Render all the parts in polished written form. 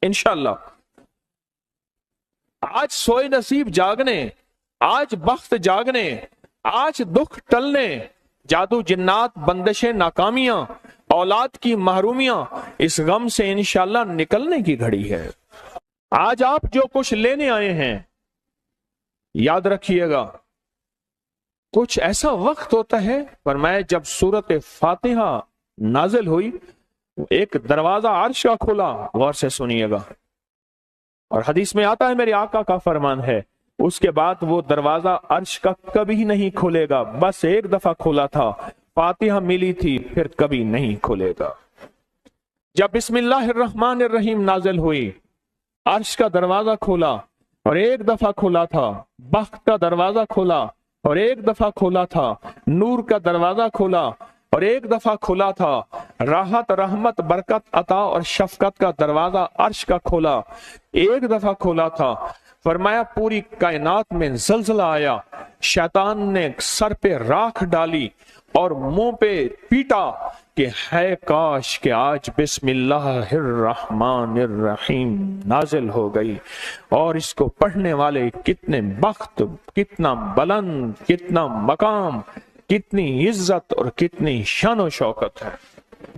انشاءاللہ۔ آج سوئے نصیب جاگنے، آج بخت جاگنے، آج دکھ ٹلنے، جادو جنات بندشیں ناکامیاں، اولاد کی محرومیاں، اس غم سے انشاءاللہ نکلنے کی گھڑی ہے۔ آج آپ جو کچھ لینے آئے ہیں، یاد رکھیے گا کچھ ایسا وقت ہوتا ہے، فرمایا جب سورت فاتحہ نازل ہوئی ایک دروازہ عرش کا کھلا، غور سے سنیے گا، اور حدیث میں آتا ہے میرے آقا کا فرمان ہے اس کے بعد وہ دروازہ عرش کا کبھی نہیں کھلے گا، بس ایک دفعہ کھلا تھا، فاتحہ ملی تھی، پھر کبھی نہیں کھلے گا۔ جب بسم اللہ الرحمن الرحیم نازل ہوئی، عرش کا دروازہ کھولا اور ایک دفعہ کھلا تھا، بخت کا دروازہ کھولا اور ایک دفعہ کھولا تھا، نور کا دروازہ کھولا اور ایک دفعہ کھلا تھا، راحت رحمت برکت عطا اور شفقت کا دروازہ عرش کا کھولا، ایک دفعہ کھولا تھا، فرمایا پوری کائنات میں زلزلہ آیا، شیطان نے سر پہ راکھ ڈالی اور منہ پہ پیٹا کہ ہے کاش کہ آج بسم اللہ الرحمن الرحیم نازل ہو گئی، اور اس کو پڑھنے والے کتنے بخت، کتنا بلند، کتنا مقام، کتنی عزت اور کتنی شان و شوکت ہے۔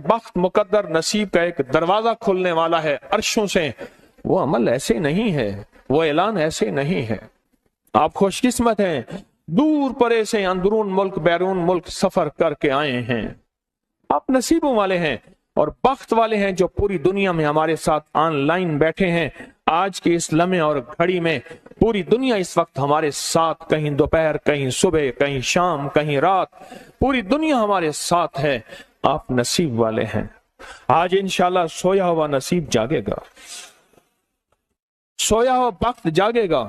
بخت مقدر نصیب کا ایک دروازہ کھلنے والا ہے عرشوں سے، وہ عمل ایسے نہیں ہے، وہ اعلان ایسے نہیں ہے۔ آپ خوش قسمت ہیں، دور پرے سے اندرون ملک بیرون ملک سفر کر کے آئے ہیں، آپ نصیبوں والے ہیں اور بخت والے ہیں جو پوری دنیا میں ہمارے ساتھ آن لائن بیٹھے ہیں۔ آج کے اس لمحے اور گھڑی میں پوری دنیا اس وقت ہمارے ساتھ، کہیں دوپہر، کہیں صبح، کہیں شام، کہیں رات، پوری دنیا ہمارے ساتھ ہے، آپ نصیب والے ہیں۔ آج انشاءاللہ سویا ہوا نصیب جاگے گا، سویا ہوا بخت جاگے گا۔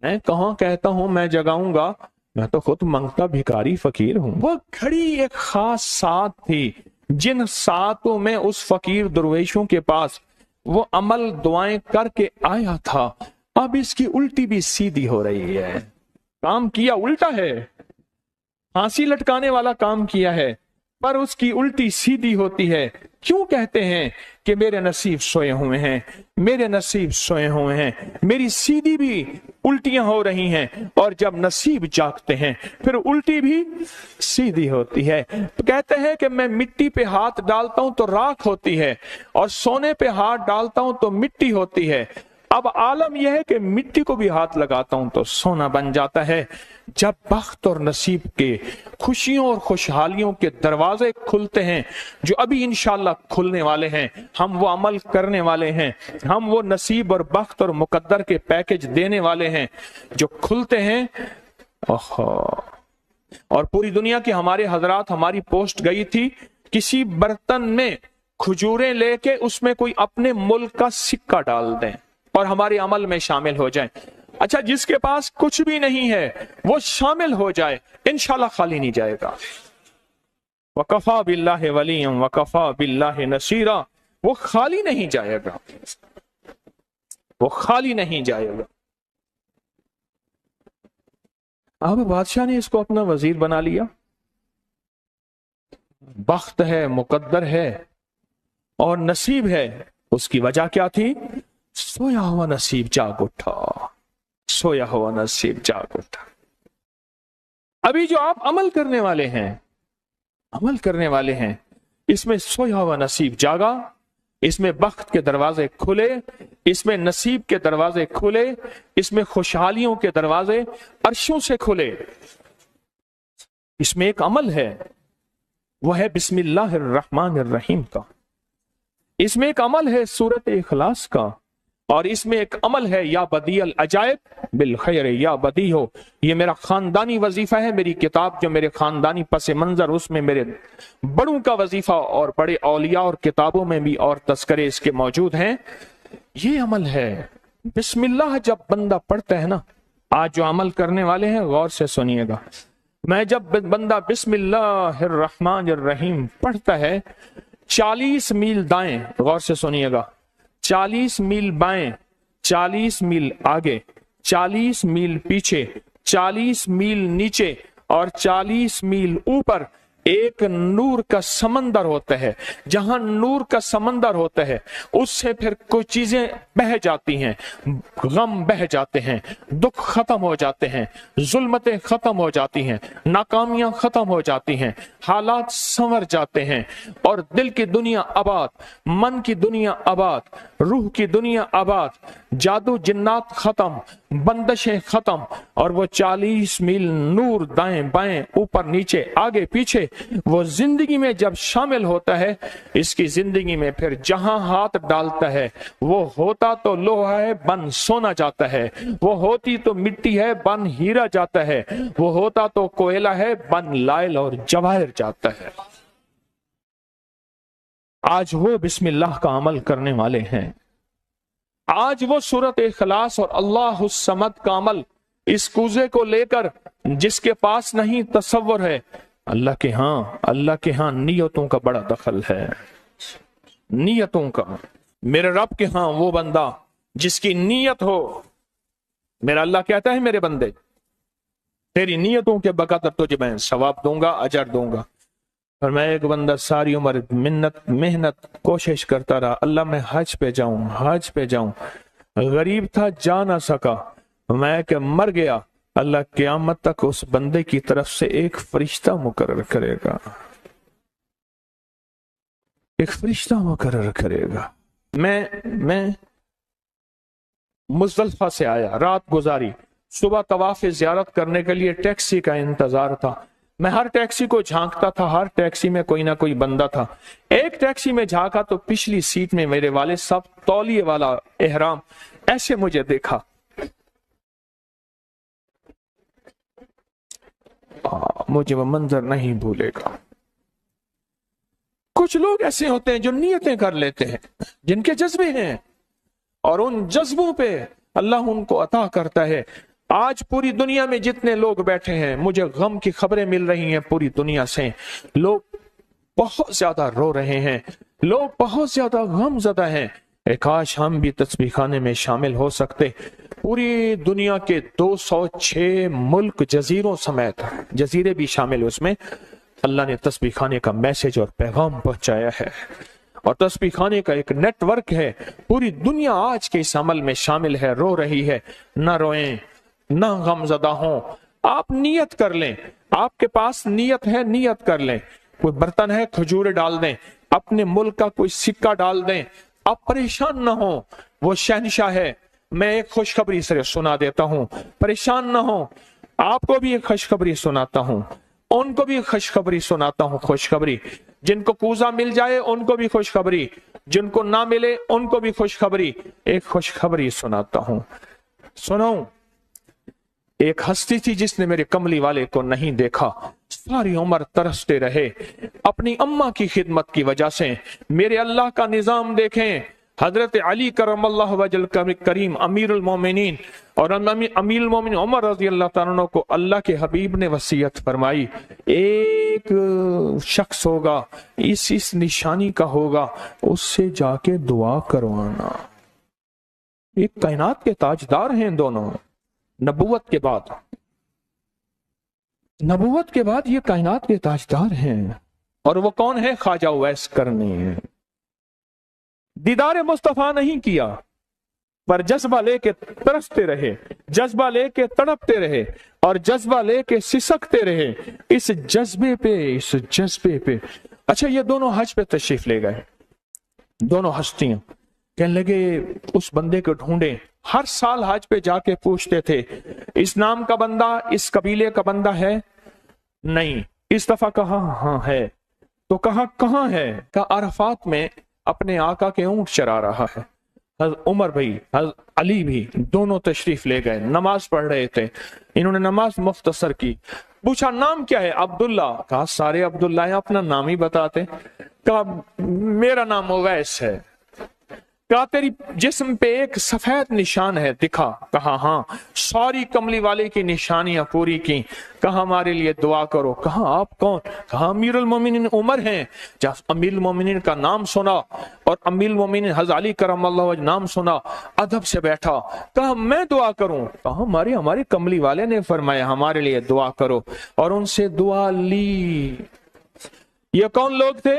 میں کہاں کہتا ہوں میں جگاؤں گا، میں تو خود منگتا بھکاری فقیر ہوں۔ وہ گھڑی ایک خاص ساتھ تھی، جن ساتوں میں اس فقیر درویشوں کے پاس وہ عمل دعائیں کر کے آیا تھا، اب اس کی الٹی بھی سیدھی ہو رہی ہے۔ کام کیا الٹا ہے، پھانسی لٹکانے والا کام کیا ہے، پر اس کی الٹی سیدھی ہوتی ہے۔ کیوں کہتے ہیں کہ میرے نصیب سوئے ہوئے ہیں، میرے نصیب سوئے ہوئے ہیں، میری سیدھی بھی الٹیاں ہو رہی ہیں، اور جب نصیب جاگتے ہیں پھر الٹی بھی سیدھی ہوتی ہے۔ کہتے ہیں کہ میں مٹی پہ ہاتھ ڈالتا ہوں تو راکھ ہوتی ہے، اور سونے پہ ہاتھ ڈالتا ہوں تو مٹی ہوتی ہے۔ اب عالم یہ ہے کہ مٹی کو بھی ہاتھ لگاتا ہوں تو سونا بن جاتا ہے۔ جب بخت اور نصیب کے خوشیوں اور خوشحالیوں کے دروازے کھلتے ہیں، جو ابھی انشاءاللہ کھلنے والے ہیں، ہم وہ عمل کرنے والے ہیں، ہم وہ نصیب اور بخت اور مقدر کے پیکج دینے والے ہیں جو کھلتے ہیں۔ اور پوری دنیا کے ہمارے حضرات، ہماری پوسٹ گئی تھی، کسی برتن میں کھجوریں لے کے اس میں کوئی اپنے ملک کا سکہ ڈال دیں اور ہمارے عمل میں شامل ہو جائیں۔ اچھا، جس کے پاس کچھ بھی نہیں ہے وہ شامل ہو جائے، انشاءاللہ خالی نہیں جائے گا۔ وَكَفَى بِاللَّهِ وَلِيًّا وَكَفَى بِاللَّهِ نَصِيرًا، وہ خالی نہیں جائے گا، وہ خالی نہیں جائے گا۔ اب بادشاہ نے اس کو اپنا وزیر بنا لیا، بخت ہے، مقدر ہے اور نصیب ہے۔ اس کی وجہ کیا تھی؟ سویا ہوا نصیب جاگ اٹھا، سویا ہوا نصیب جاگ اٹھا۔ ابھی جو آپ عمل کرنے والے ہیں، عمل کرنے والے ہیں، اس میں سویا ہوا نصیب جاگا، اس میں بخت کے دروازے کھلے، اس میں نصیب کے دروازے کھلے، اس میں خوشحالیوں کے دروازے عرشوں سے کھلے۔ اس میں ایک عمل ہے، وہ ہے بسم اللہ الرحمن الرحیم کا، اس میں ایک عمل ہے سورت اخلاص کا، اور اس میں ایک عمل ہے یا بدیع العجائب بالخیر یا بدیع ہو۔ یہ میرا خاندانی وظیفہ ہے، میری کتاب جو میرے خاندانی پس منظر، اس میں میرے بڑوں کا وظیفہ اور بڑے اولیاء اور کتابوں میں بھی اور تذکرے اس کے موجود ہیں۔ یہ عمل ہے بسم اللہ، جب بندہ پڑھتا ہے نا، آج جو عمل کرنے والے ہیں غور سے سنیے گا، میں جب بندہ بسم اللہ الرحمن الرحیم پڑھتا ہے، 40 میل دائیں، غور سے سنیے گا، 40 میل بائیں، 40 میل آگے، 40 میل پیچھے، 40 میل نیچے اور 40 میل اوپر एक नूर का समंदर होता है, जहां नूर का समंदर होता है उससे फिर कुछ चीजें बह जाती हैं, गम बह जाते हैं, दुख खत्म हो जाते हैं, जुल्मतें खत्म हो जाती हैं, नाकामियां खत्म हो जाती हैं, हालात संवर जाते हैं और दिल की दुनिया आबाद, मन की दुनिया आबाद, रूह की दुनिया आबाद, जादू जिन्नात खत्म, बंदशें खत्म और वो 40 मील नूर दाएं बाएं ऊपर नीचे आगे पीछे वो जिंदगी में जब शामिल होता है, इसकी जिंदगी में फिर जहां हाथ डालता है वो होता तो लोहा है बन सोना जाता है, वो होती तो मिट्टी है बन हीरा जाता है, वो होता तो कोयला है बन लाइल और जवाहिर जाता है। आज वो बिस्मिल्लाह का अमल करने वाले हैं, आज वो सूरत इखलास और अल्लाह समद का अमल इस कूजे को लेकर जिसके पास नहीं तसव्वुर है, अल्लाह के हां नियतों का बड़ा दखल है, नियतों का। मेरे रब के हां वो बंदा जिसकी नियत हो, मेरा अल्लाह कहता है मेरे बंदे तेरी नियतों के बकदर तुझे मैं सवाब दूंगा, अजर दूंगा। और मैं एक बंदा सारी उम्र मेहनत कोशिश करता रहा, अल्लाह मैं हज पे जाऊं, गरीब था जा ना सका, मैं कि मर गया, अल्लाह क़यामत तक उस बंदे की तरफ से एक फरिश्ता मुकर्रर करेगा, एक फरिश्ता मुकर्रर करेगा। मैं मुज़दलिफ़ा से आया, रात गुजारी, सुबह तवाफ़ ज़ियारत करने के लिए टैक्सी का इंतजार था। मैं हर टैक्सी को झांकता था, हर टैक्सी में कोई ना कोई बंदा था। एक टैक्सी में झांका तो पिछली सीट में मेरे वाले साहब तौलिए वाला एहराम, ऐसे मुझे देखा, मुझे वो मंजर नहीं भूलेगा। कुछ लोग ऐसे होते हैं जो नियतें कर लेते हैं, जिनके जज्बे हैं और उन जज्बों पे अल्लाह उनको अता करता है। आज पूरी दुनिया में जितने लोग बैठे हैं, मुझे गम की खबरें मिल रही हैं पूरी दुनिया से, लोग बहुत ज्यादा रो रहे हैं, लोग बहुत ज्यादा गमज़दा हैं। काश हम भी तस्बीह खाने में शामिल हो सकते। पूरी दुनिया के 206 मुल्क जजीरों समेत, जजीरे भी शामिल, उसमें अल्लाह ने तस्बीह खाने का मैसेज और पैगाम पहुंचाया है और तस्बीह खाने का एक नेटवर्क है। पूरी दुनिया आज के इस अमल में शामिल है, रो रही है। ना रोएं, ना गमज़दा हो, आप नियत कर लें, आपके पास नियत है, नियत कर लें। कोई बर्तन है, खजूर डाल दें, अपने मुल्क का कोई सिक्का डाल दें, आप परेशान ना हो, वो शहनशाह है। मैं एक खुशखबरी से सुना देता हूं, परेशान ना हो, आपको भी एक खुशखबरी सुनाता हूं, उनको भी खुशखबरी सुनाता हूं। खुशखबरी, जिनको कूजा मिल जाए उनको भी खुशखबरी, जिनको ना मिले उनको भी खुशखबरी। एक खुशखबरी सुनाता हूं, सुनो। एक हस्ती थी जिसने मेरे कमली वाले को नहीं देखा, सारी उम्र तरसते रहे अपनी अम्मा की खिदमत की वजह से। मेरे अल्लाह का निजाम देखें, हजरत अली करमल्लाहु वजल करीम अमीरुल मोमिनीन और अमीरुल मोमिनीन उमर रज़ी अल्लाह तआला अन्हु को अल्लाह के हबीब ने वसीयत फरमाई, एक शख्स होगा, इस निशानी का होगा, उससे जाके दुआ करवाना। ये कायनात के ताजदार हैं दोनों, नबूवत के बाद ये कायनात के ताजदार हैं। और वो कौन है? ख्वाजा उवैस करनी है। दीदार मुस्तफा नहीं किया, पर जज्बा लेके तरसते रहे, जज्बा लेके तड़पते रहे और जज्बा लेके सिसकते रहे। इस जज्बे पे अच्छा, ये दोनों हज पे तशरीफ ले गए, दोनों हस्तियां। कहने लगे उस बंदे को ढूंढे। हर साल हज पे जाके पूछते थे, इस नाम का बंदा, इस कबीले का बंदा है? नहीं। इस दफा कहा हाँ है। तो कहा कहाँ है? कहा अरफात में अपने आका के ऊंट चरा रहा है। उमर भाई, अली भी, दोनों तशरीफ ले गए, नमाज पढ़ रहे थे। इन्होंने नमाज मुख्तसर की। पूछा नाम क्या है? अब्दुल्ला। कहा सारे अब्दुल्ला है, अपना नाम ही बताते। कहा मेरा नाम उवैस है। कहा तेरी जिस्म पे एक सफेद निशान है, दिखा। कहा हाँ। सारी कमली वाले की निशानियां पूरी की। कहा हमारे लिए दुआ करो। कहा आप कौन? कहा अमीरुल मोमिनीन उमर हैं। जब अमीरुल मोमिनीन का नाम सुना और अमीरुल मोमिनीन हज़रत अली करमल्लाहु वजह नाम सुना, अदब से बैठा। कहा मैं दुआ करूं? कहा हमारे कमली वाले ने फरमाया हमारे लिए दुआ करो। और उनसे दुआ ली। یہ کون لوگ تھے؟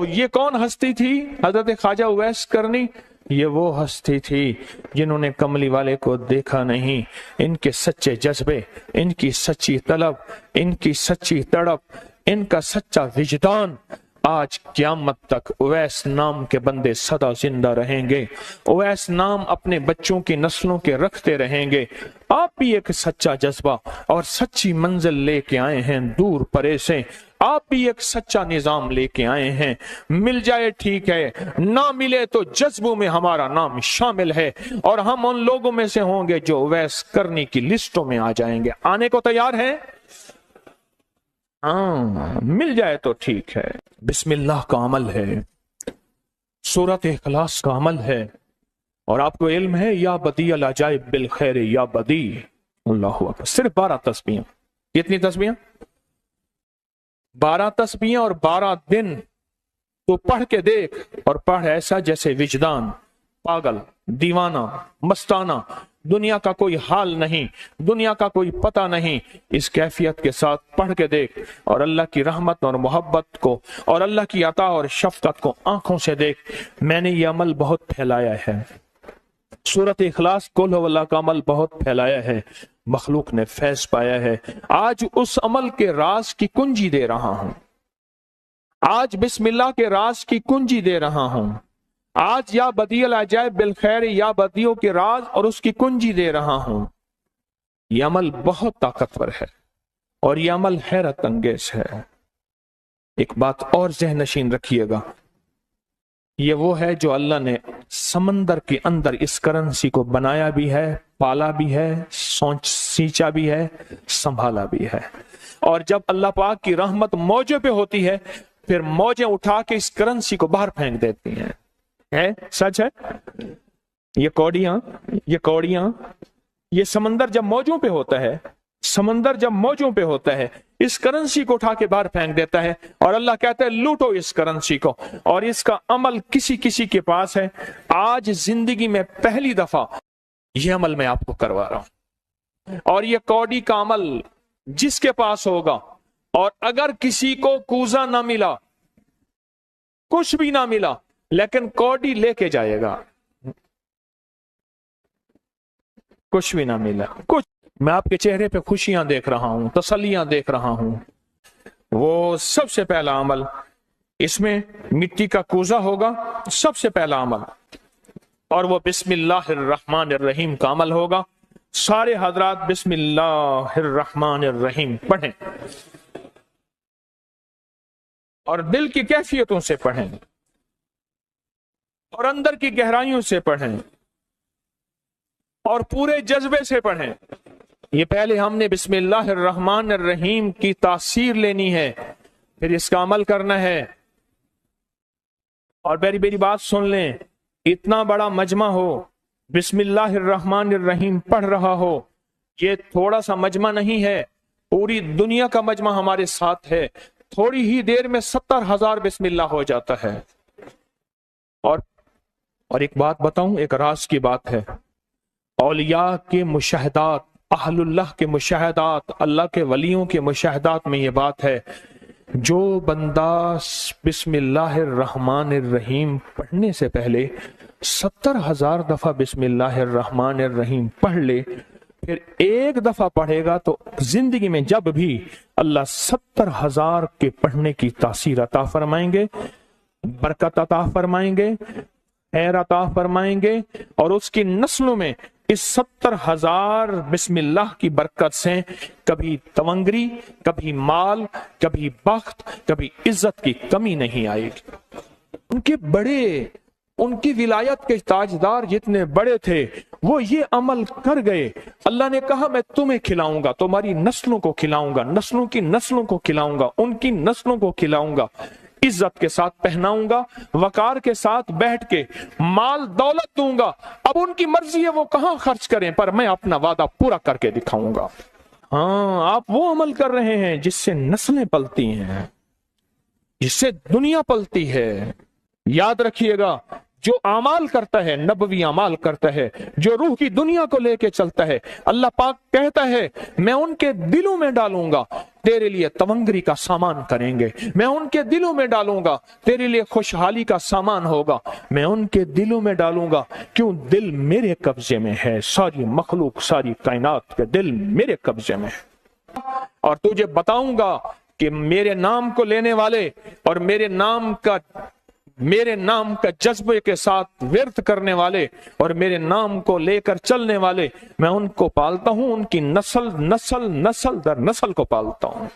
یہ کون ہستی تھی؟ حضرت خواجہ اویس کرنی، یہ وہ ہستی تھی جنہوں نے کملی والے کو دیکھا نہیں۔ ان کے سچے جذبے، ان کی سچی طلب، ان کی سچی تڑپ، ان کا سچا وجدان، آج قیامت تک اویس نام کے بندے سدا زندہ رہیں گے۔ اویس نام اپنے بچوں کی نسلوں کے رکھتے رہیں گے۔ آپ بھی ایک سچا جذبہ اور سچی منزل لے کے آئے ہیں دور پرے سے، آپ بھی ایک سچا نظام لے کے آئے ہیں۔ مل جائے ٹھیک ہے، نہ ملے تو جذبوں میں ہمارا نام شامل ہے، اور ہم ان لوگوں میں سے ہوں گے جو اویس کرنی کی لسٹوں میں آ جائیں گے۔ آنے کو تیار ہیں؟ ہاں، مل جائے تو ٹھیک ہے۔ بسم اللہ کا عمل ہے، سورۃ اخلاص کا عمل ہے، اور آپ کو علم ہے یا بدیع العجائب بالخیر یا بدیع۔ اللہ اکبر۔ صرف 12 تسبیحاں۔ کتنی تسبیحاں؟ 12 تسبیحاں اور 12 دن تو پڑھ کے دیکھ، اور پڑھ ایسا جیسے وجدان پاگل، دیوانہ، مستانہ، دنیا کا کوئی حال نہیں، دنیا کا کوئی پتہ نہیں، اس کیفیت کے ساتھ پڑھ کے دیکھ، اور اللہ کی رحمت اور محبت کو اور اللہ کی عطا اور شفقت کو آنکھوں سے دیکھ۔ میں نے یہ عمل بہت پھیلایا ہے، سورۃ اخلاص قل هو اللہ کا عمل بہت پھیلایا ہے، مخلوق نے فیض پایا ہے۔ آج اس عمل کے راز کی کنجی دے رہا ہوں، آج بسم اللہ کے راز کی کنجی دے رہا ہوں، آج یا بدیع العجائب بالخیر یا بدیع کے راز اور اس کی کنجی دے رہا ہوں۔ یہ عمل بہت طاقتور ہے اور یہ عمل حیرت انگیز ہے۔ ایک بات اور ذہن نشین رکھیے گا، یہ وہ ہے جو اللہ نے سمندر کے اندر اس کرنسی کو بنایا بھی ہے، پالا بھی ہے، سینچا بھی ہے، سنبھالا بھی ہے، اور جب اللہ پاک کی رحمت موجوں پہ ہوتی ہے پھر موجیں اٹھا کے اس کرنسی کو باہر پھینک دیتی ہیں۔ ہے سچ ہے؟ یہ کوڑیاں یہ سمندر جب موجوں پہ ہوتا ہے، سمندر جب موجوں پہ ہوتا ہے اس کرنسی کو اٹھا کے باہر پھینک دیتا ہے، اور اللہ کہتا ہے لوٹو اس کرنسی کو، اور اس کا عمل کسی کے پاس ہے۔ آج زندگی میں پہلی دفعہ یہ عمل میں آپ کو کروا رہا ہوں، اور یہ کوڑی کا عمل جس کے پاس ہوگا، اور اگر کسی کو کوزہ نہ ملا، کچھ بھی نہ ملا، لیکن کوڑی لے کے جائے گا، کچھ بھی نہ ملا، کچھ، میں آپ کے چہرے پہ خوشیاں دیکھ رہا ہوں، تسلیاں دیکھ رہا ہوں، وہ سب سے پہلا عمل، اس میں مٹی کا کوزہ ہوگا، سب سے پہلا عمل، اور وہ بسم اللہ الرحمن الرحیم کا عمل ہوگا۔ سارے حضرات بسم اللہ الرحمن الرحیم پڑھیں، اور دل کی کیفیتوں سے پڑھیں، اور اندر کی گہرائیوں سے پڑھیں، اور پورے جذبے سے پڑھیں۔ یہ پہلے ہم نے بسم اللہ الرحمن الرحیم کی تاثیر لینی ہے، پھر اس کا عمل کرنا ہے۔ اور میری بات سن لیں، اتنا بڑا مجمع ہو، بسم اللہ الرحمن الرحیم پڑھ رہا ہو، یہ تھوڑا سا مجمع نہیں ہے، پوری دنیا کا مجمع ہمارے ساتھ ہے، تھوڑی ہی دیر میں 70,000 بسم اللہ ہو جاتا ہے۔ اور ایک بات بتاؤں، ایک راز کی بات ہے، اولیاء کے مشاہدات، اہل اللہ کے مشاہدات، اللہ کے ولیوں کے مشاہدات میں یہ بات ہے، جو بندہ بسم اللہ الرحمن الرحیم پڑھنے سے پہلے 70,000 دفعہ بسم اللہ الرحمن الرحیم پڑھ لے، پھر ایک دفعہ پڑھے گا تو زندگی میں جب بھی اللہ 70,000 کے پڑھنے کی تاثیر عطا فرمائیں گے، برکت عطا فرمائیں گے، خیر عطا فرمائیں گے، اور اس کی نسلوں میں اس 70,000 بسم اللہ کی برکت سے کبھی تونگری، کبھی مال، کبھی بخت، کبھی عزت کی کمی نہیں آئے گی۔ ان کی ولایت کے تاجدار جتنے بڑے تھے وہ یہ عمل کر گئے، اللہ نے کہا میں تمہیں کھلاؤں گا، تمہاری نسلوں کو کھلاؤں گا، نسلوں کی نسلوں کو کھلاؤں گا، ان کی نسلوں کو کھلاؤں گا، عزت کے ساتھ پہناؤں گا، وقار کے ساتھ بیٹھ کے مال دولت دوں گا، اب ان کی مرضی ہے وہ کہاں خرچ کریں، پر میں اپنا وعدہ پورا کر کے دکھاؤں گا۔ ہاں، آپ وہ عمل کر رہے ہیں جس سے نسلیں پلتی ہیں، جس سے دنیا پلتی ہے۔ یاد رکھیے گا، جو اعمال کرتا ہے، نبوی اعمال کرتا ہے، جو روح کی دنیا کو لے کے چلتا ہے، اللہ پاک کہتا ہے میں ان کے دلوں میں ڈالوں گا، तेरे लिए तवंगरी का सामान करेंगे। मैं उनके दिलों में डालूंगा, तेरे लिए खुशहाली का सामान होगा। मैं उनके दिलों में डालूंगा, क्यों दिल मेरे कब्जे में है। सारी मखलूक, सारी कायनात के दिल मेरे कब्जे में है। और तुझे बताऊंगा कि मेरे नाम को लेने वाले और मेरे नाम का जज्बे के साथ व्यर्थ करने वाले और मेरे नाम को लेकर चलने वाले, मैं उनको पालता हूं, उनकी नस्ल दर नस्ल को पालता हूं।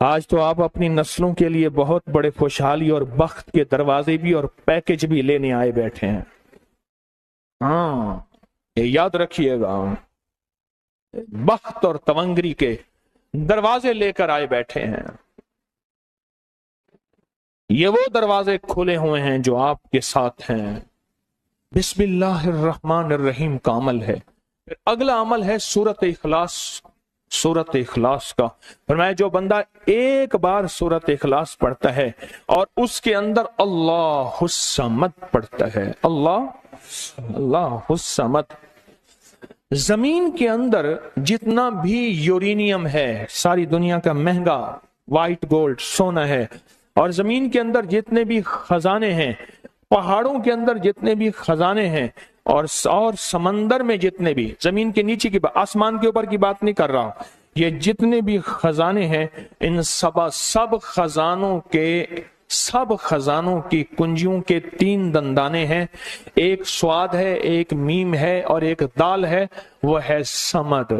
आज तो आप अपनी नस्लों के लिए बहुत बड़े खुशहाली और बख्त के दरवाजे भी और पैकेज भी लेने आए बैठे हैं। हाँ, ये याद रखिएगा, बख्त और तवंगरी के दरवाजे लेकर आए बैठे हैं। ये वो दरवाजे खुले हुए हैं जो आपके साथ हैं। बिस्मिल्लाहिर्रहमानिर्रहीम का अमल है। फिर अगला अमल है सूरत इखलास। सूरत इखलास का फरमाया, जो बंदा एक बार सूरत इखलास पढ़ता है और उसके अंदर अल्लाहुस समद पढ़ता है, अल्लाहुस समद। जमीन के अंदर जितना भी यूरेनियम है, सारी दुनिया का महंगा व्हाइट गोल्ड सोना है, और जमीन के अंदर जितने भी खजाने हैं, पहाड़ों के अंदर जितने भी खजाने हैं, और समंदर में जितने भी, जमीन के नीचे की, आसमान के ऊपर की बात नहीं कर रहा, ये जितने भी खजाने हैं, इन सब खजानों की कुंजियों के 3 दंदाने हैं। एक स्वाद है, एक मीम है और एक दाल है, वो है समद।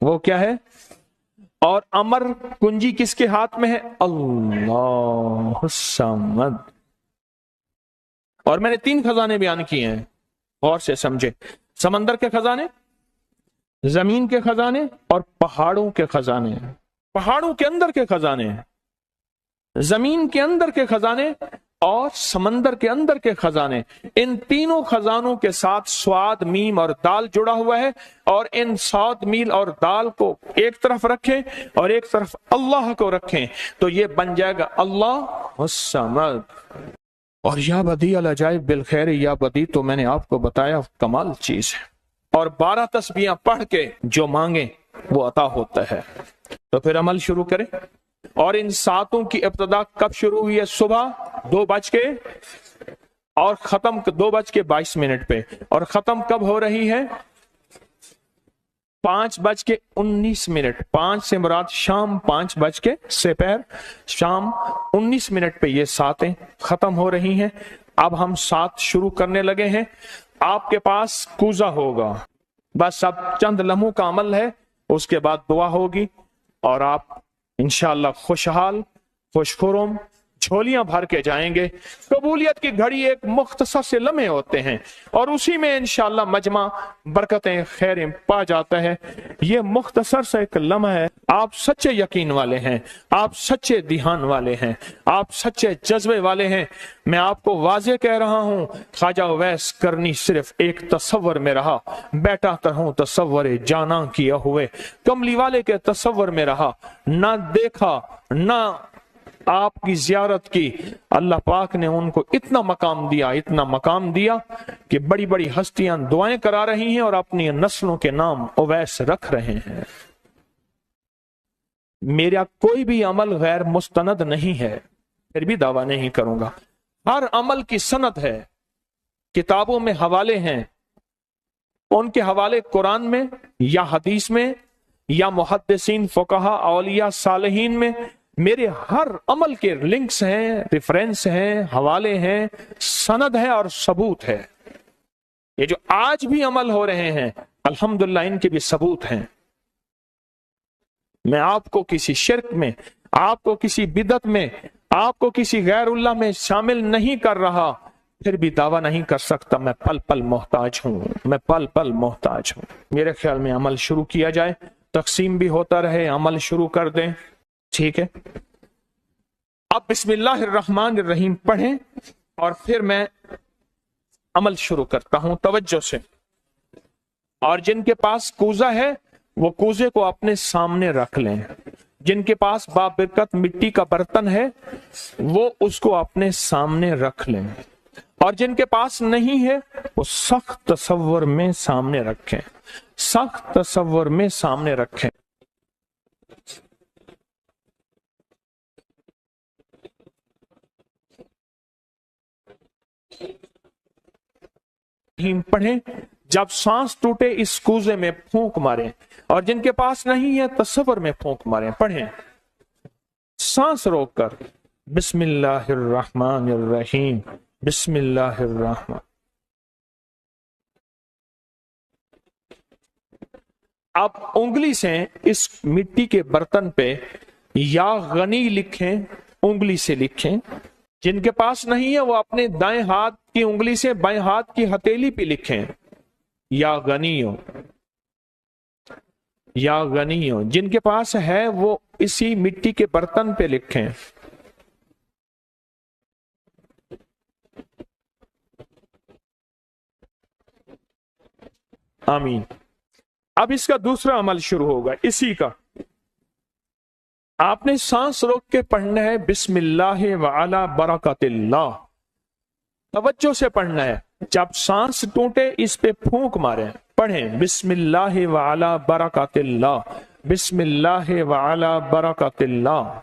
वो क्या है? और अमर कुंजी किसके हाथ में है? अल्लाह समद। और मैंने 3 खजाने बयान किए हैं, और से समझे। समंदर के खजाने, जमीन के खजाने और पहाड़ों के खजाने। पहाड़ों के अंदर के खजाने, जमीन के अंदर के खजाने और समंदर के अंदर के खजाने। इन तीनों खजानों के साथ स्वाद, मीम और दाल जुड़ा हुआ है। और इन स्वाद, मील और दाल को एक तरफ रखें और एक तरफ अल्लाह को रखें, तो ये बन जाएगा अल्लाह समद। और या बदी अल अजाइब बिल खैर, या बदी तो मैंने आपको बताया कमाल चीज है। और 12 तस्बीहां पढ़ के जो मांगे वो अता होता है। तो फिर अमल शुरू करें। और इन 7 की इब्तिदा कब शुरू हुई है? सुबह 2 बज के और खत्म 2 बज के 22 मिनट पे। और खत्म कब हो रही है? 5 बज के 19 मिनट। 5 से मुराद शाम 5 बज के सेपहर शाम 19 मिनट पे ये 7 खत्म हो रही हैं। अब हम 7 शुरू करने लगे हैं। आपके पास कूजा होगा, बस अब चंद लम्हों का अमल है, उसके बाद दुआ होगी और आप इंशाअल्लाह खुशहाल, खुशखुरम झोलियां भर के जाएंगे। कबूलियत की घड़ी एक मुख्तसर से लम्हे होते हैं और उसी में इंशाअल्लाह मजमा बरकतें, खैरें पा जाता है। ये मुख्तसर से एक लम्हा है। आप सच्चे यकीन वाले हैं, आप सच्चे ध्यान वाले हैं, आप सच्चे जज्बे वाले हैं। मैं आपको वाजे कह रहा हूं, ख्वाजा उवैस करनी सिर्फ एक तसव्वुर में रहा, बैठा तरहूं तसव्वुर जाना किया हुए। कमली वाले के तसव्वुर में रहा, ना देखा ना आपकी जियारत की। अल्लाह पाक ने उनको इतना मकाम दिया कि बड़ी बड़ी हस्तियां दुआएं करा रही हैं और अपनी नस्लों के नाम उवैस रख रहे हैं। मेरा कोई भी अमल गैर मुस्तनद नहीं है, फिर भी दावा नहीं करूंगा। हर अमल की सनद है, किताबों में हवाले हैं, उनके हवाले कुरान में या हदीस में या मुहद्दिसीन, फुकहा, औलिया, सालिहीन में मेरे हर अमल के लिंक्स हैं, रेफरेंस हैं, हवाले हैं, सनद है और सबूत है। ये जो आज भी अमल हो रहे हैं अल्हम्दुलिल्लाह इनके भी सबूत हैं। मैं आपको किसी शिर्क में, आपको किसी बिदत में, आपको किसी गैरुल्लाह में शामिल नहीं कर रहा, फिर भी दावा नहीं कर सकता मैं पल पल मोहताज हूं, मैं पल पल मोहताज हूं। मेरे ख्याल में अमल शुरू किया जाए, तकसीम भी होता रहे, अमल शुरू कर दें, ठीक है। अब बिस्मिल्लाहिर्रहमानिर्रहीम पढ़ें और फिर मैं अमल शुरू करता हूं तवज्जो से। और जिनके पास कूजा है वो कूजे को अपने सामने रख लें। जिनके पास बाबरकत मिट्टी का बर्तन है वो उसको अपने सामने रख लें। और जिनके पास नहीं है वो सख्त तसव्वुर में सामने रखें, सख्त तसव्वुर में सामने रखें। पढ़ें, जब सांस टूटे इस कूजे में फूंक मारें, और जिनके पास नहीं है तसव्वुर में फूंक मारें। पढ़ें सांस रोककर, बिस्मिल्लाहिर्रहमानिर्रहीम, बिस्मिल्लाहिर्रहमान। आप उंगली से इस मिट्टी के बर्तन पे या गनी लिखें, उंगली से लिखें। जिनके पास नहीं है वो अपने दाएं हाथ की उंगली से बाएं हाथ की हथेली पे लिखें, या गनियो, या गनियो। जिनके पास है वो इसी मिट्टी के बर्तन पे लिखें। आमीन। अब इसका दूसरा अमल शुरू होगा इसी का। आपने सांस रोक के पढ़ना है बिस्मिल्लाह व अला बरकतिल्लाह, तवज्जो से पढ़ना है। जब सांस टूटे इस पे फूंक मारें। पढ़ें बिस्मिल्लाह व अला बरकतिल्लाह, बिस्मिल्लाह व अला बरकतिल्लाह।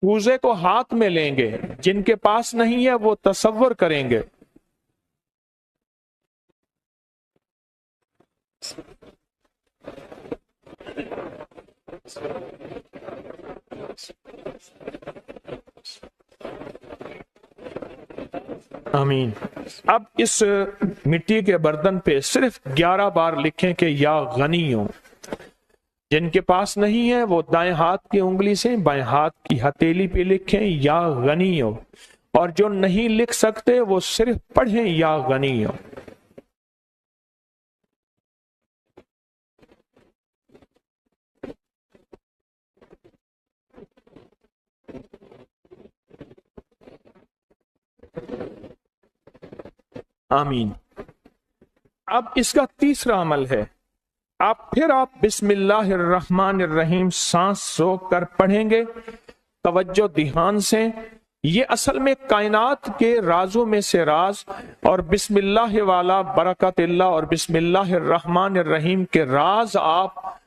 कूजे को हाथ में लेंगे, जिनके पास नहीं है वो तसव्वुर करेंगे। आमीन। अब इस मिट्टी के बर्तन पे सिर्फ 11 बार लिखें कि या गनियों। जिनके पास नहीं है वो दाएं हाथ की उंगली से बाएं हाथ की हथेली पे लिखें या गनियों, और जो नहीं लिख सकते वो सिर्फ पढ़ें या गनियों। आमीन। अब इसका तीसरा अमल है, आप बिस्मिल्लाहिर्रहमानिर्रहीम सांस रोक कर पढ़ेंगे, तवज्जो ध्यान से। ये असल में कायनात के राजों में से राज, और बिस्मिल्लाह वाला बरकतिल्लाह और बिस्मिल्लाहिर्रहमानिर्रहीम के राज आप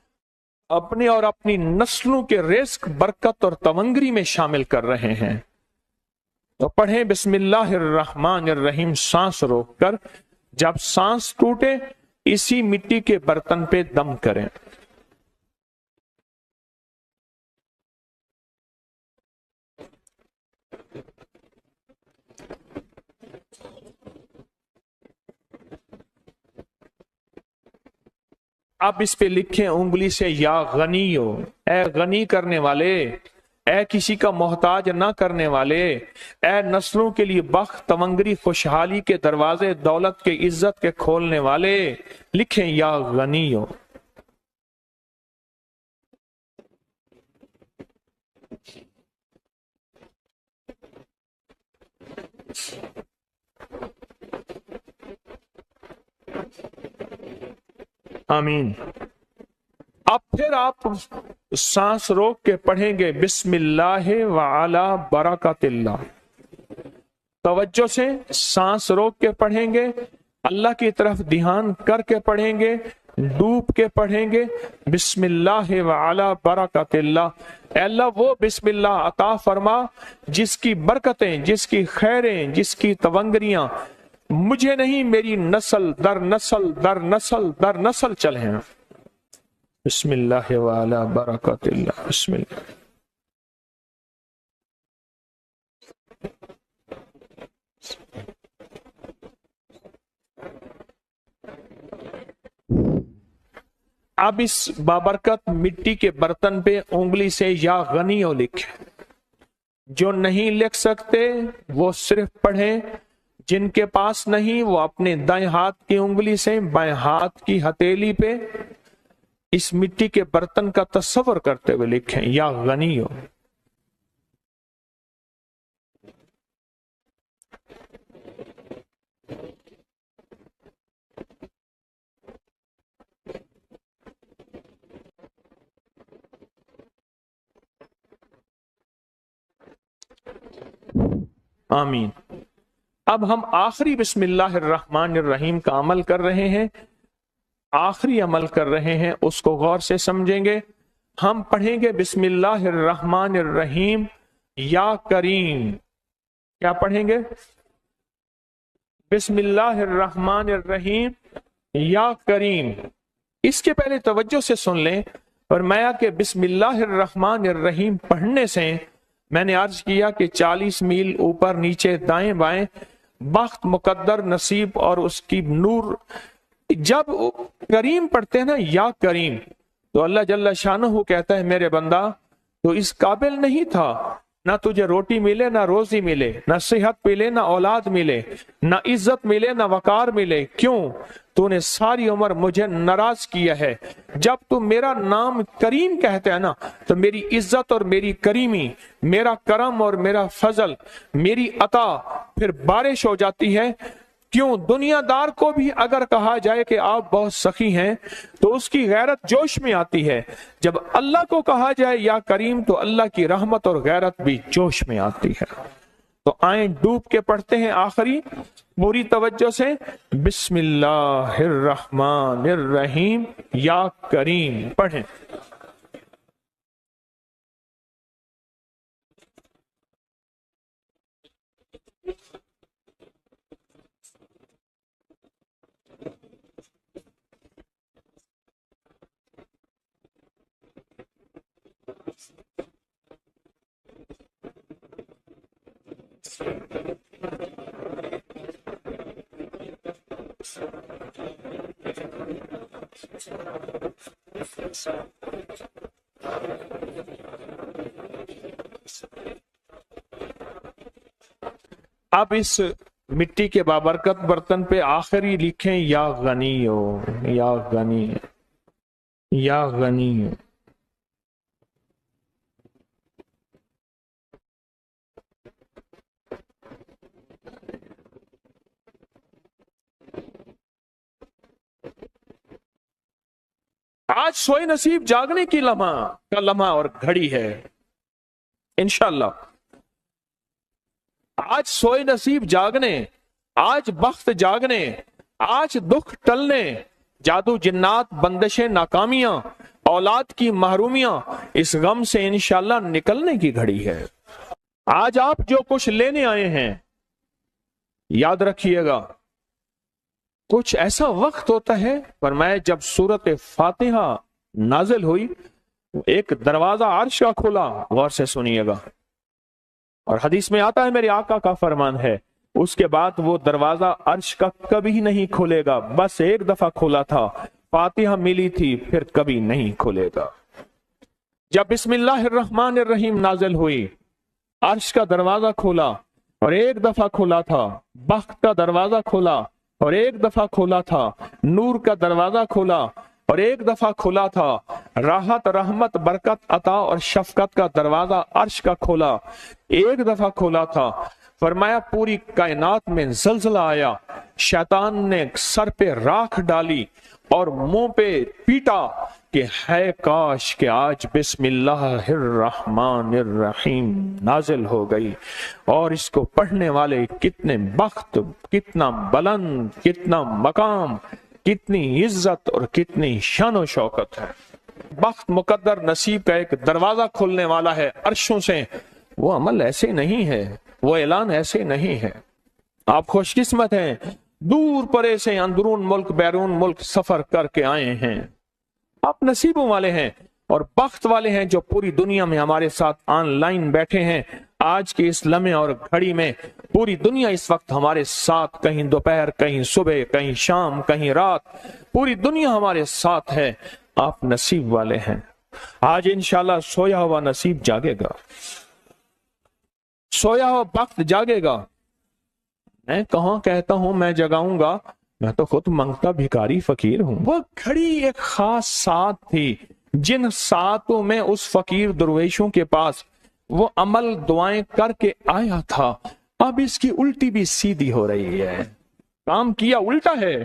अपने और अपनी नस्लों के रिस्क, बरकत और तवंगरी में शामिल कर रहे हैं। तो पढ़ें बिस्मिल्लाहिर्रहमानिर्रहीम सांस रोककर। जब सांस टूटे इसी मिट्टी के बर्तन पे दम करें। अब इस पे लिखें उंगली से या गनियो, ए गनी करने वाले, ए किसी का मोहताज ना करने वाले, ए नस्लों के लिए बख्त, तमंगरी, खुशहाली के दरवाजे, दौलत के, इज्जत के खोलने वाले। लिखें या गनियो। आमीन। अब फिर आप सांस रोक के पढ़ेंगे बिस्मिल्लाह व अला बरकतिल्लाह। तवज्जो से सांस रोक के पढ़ेंगे, अल्लाह की तरफ ध्यान करके पढ़ेंगे, डूब के पढ़ेंगे। बिस्मिल्लाह व अला बरकतिल्लाह। अल्लाह वो बिस्मिल्लाह अता फरमा जिसकी बरकतें, जिसकी खैरें, जिसकी तवंगरियां मुझे नहीं मेरी नस्ल दर नस्ल दर नस्ल दर नस्ल चले हैं। बिस्मिल्लाह व अला बरकतिल्लाह। बिस्मिल्लाह। अब इस बाबरकत मिट्टी के बर्तन पे उंगली से या गनियो लिखें। जो नहीं लिख सकते वो सिर्फ पढ़ें, जिनके पास नहीं वो अपने दाएं हाथ की उंगली से बाएं हाथ की हथेली पे इस मिट्टी के बर्तन का तस्वर करते हुए लिखें या गनियो। आमीन। اب ہم آخری بسم اللہ الرحمن الرحیم کا عمل کر رہے ہیں، آخری عمل کر رہے ہیں، اس کو غور سے سمجھیں گے۔ ہم پڑھیں گے بسم اللہ الرحمن الرحیم یا کریم۔ کیا پڑھیں گے؟ بسم اللہ الرحمن الرحیم یا کریم۔ اس کے پہلے توجہ سے سن لیں، فرمایا کہ بسم اللہ الرحمن الرحیم پڑھنے سے میں نے عرض کیا کہ 40 میل اوپر نیچے دائیں بائیں بخت، مقدر، نصیب اور اس کی نور۔ جب کریم پڑھتے ہیں نا، یا کریم، تو اللہ جل شانہ کہتا ہے میرے بندہ تو اس قابل نہیں تھا، نہ تجھے روٹی ملے، نہ روزی ملے، نہ صحت ملے، نہ اولاد ملے، نہ عزت ملے، نہ وقار ملے۔ کیوں؟ تو نے ساری عمر مجھے ناراض کیا ہے۔ جب تو میرا نام کریم کہتے ہیں نا، تو میری عزت اور میری کریمی، میرا کرم اور میرا فضل، میری عطا پھر بارش ہو جاتی ہے۔ کیوں؟ دنیا دار کو بھی اگر کہا جائے کہ آپ بہت سخی ہیں تو اس کی غیرت جوش میں آتی ہے، جب اللہ کو کہا جائے یا کریم تو اللہ کی رحمت اور غیرت بھی جوش میں آتی ہے۔ تو آئیں ڈوب کے پڑھتے ہیں آخری پوری توجہ سے، بسم اللہ الرحمن الرحیم یا کریم پڑھیں۔ اب اس مٹی کے بابرکت برتن پہ آخری لکھیں یا غنی ہو، یا غنی، یا غنی۔ آج سوئے نصیب جاگنے کی لمحہ اور گھڑی ہے انشاءاللہ۔ آج سوئے نصیب جاگنے، آج بخت جاگنے، آج دکھ ٹلنے، جادو جنات بندشیں ناکامیاں، اولاد کی محرومیاں، اس غم سے انشاءاللہ نکلنے کی گھڑی ہے۔ آج آپ جو کچھ لینے آئے ہیں، یاد رکھیے گا کچھ ایسا وقت ہوتا ہے، فرمایا جب سورت فاتحہ نازل ہوئی ایک دروازہ عرش کا کھلا، غور سے سنیے گا، اور حدیث میں آتا ہے میرے آقا کا فرمان ہے، اس کے بعد وہ دروازہ عرش کا کبھی نہیں کھلے گا، بس ایک دفعہ کھلا تھا، فاتحہ ملی تھی، پھر کبھی نہیں کھلے گا۔ جب بسم اللہ الرحمن الرحیم نازل ہوئی، عرش کا دروازہ کھولا اور ایک دفعہ کھلا تھا، بخت کا دروازہ کھولا اور ایک دفعہ کھولا تھا، نور کا دروازہ کھولا اور ایک دفعہ کھولا تھا، راحت، رحمت، برکت، عطا اور شفقت کا دروازہ عرش کا کھولا، ایک دفعہ کھولا تھا۔ فرمایا پوری کائنات میں زلزلہ آیا، شیطان نے سر پہ راکھ ڈالی اور منہ پہ پیٹا کہ ہے کاش کہ آج بسم اللہ الرحمن الرحیم نازل ہو گئی، اور اس کو پڑھنے والے کتنے بخت، کتنا بلند، کتنا مقام، کتنی عزت اور کتنی شان و شوکت ہے۔ بخت، مقدر، نصیب کا ایک دروازہ کھلنے والا ہے عرشوں سے۔ وہ عمل ایسے نہیں ہے، وہ اعلان ایسے نہیں ہے۔ آپ خوش قسمت ہیں، دور پرے سے اندرون ملک بیرون ملک سفر کر کے آئے ہیں، آپ نصیبوں والے ہیں اور بخت والے ہیں جو پوری دنیا میں ہمارے ساتھ آن لائن بیٹھے ہیں۔ آج کے اس لمحے اور گھڑی میں پوری دنیا اس وقت ہمارے ساتھ، کہیں دوپہر، کہیں صبح، کہیں شام، کہیں رات، پوری دنیا ہمارے ساتھ ہے۔ آپ نصیب والے ہیں۔ آج انشاءاللہ سویا ہوا نصیب جاگے گا، سویا ہوا بخت جاگے گا۔ میں کہاں کہتا ہوں میں جگاؤں گا، میں تو خود منگتا بھکاری فقیر ہوں۔ وہ گھڑی ایک خاص ساتھ تھی، جن ساتوں میں اس فقیر درویشوں کے پاس وہ عمل دعائیں کر کے آیا تھا، اب اس کی الٹی بھی سیدھی ہو رہی ہے۔ کام کیا الٹا ہے،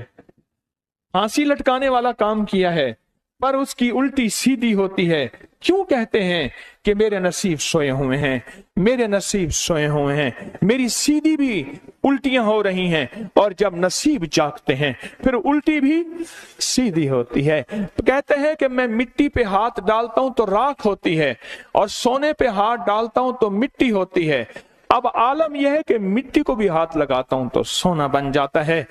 پھانسی لٹکانے والا کام کیا ہے، पर उसकी उल्टी सीधी होती है। क्यों कहते हैं कि मेरे नसीब सोए हुए हैं, मेरे नसीब सोए हुए हैं, मेरी सीधी भी उल्टियां हो रही हैं, और जब नसीब जागते हैं फिर उल्टी भी सीधी होती है। तो कहते हैं कि मैं मिट्टी पे हाथ डालता हूं तो राख होती है, और सोने पे हाथ डालता हूं तो मिट्टी होती है। अब आलम यह है कि मिट्टी को भी हाथ लगाता हूं तो सोना बन जाता है।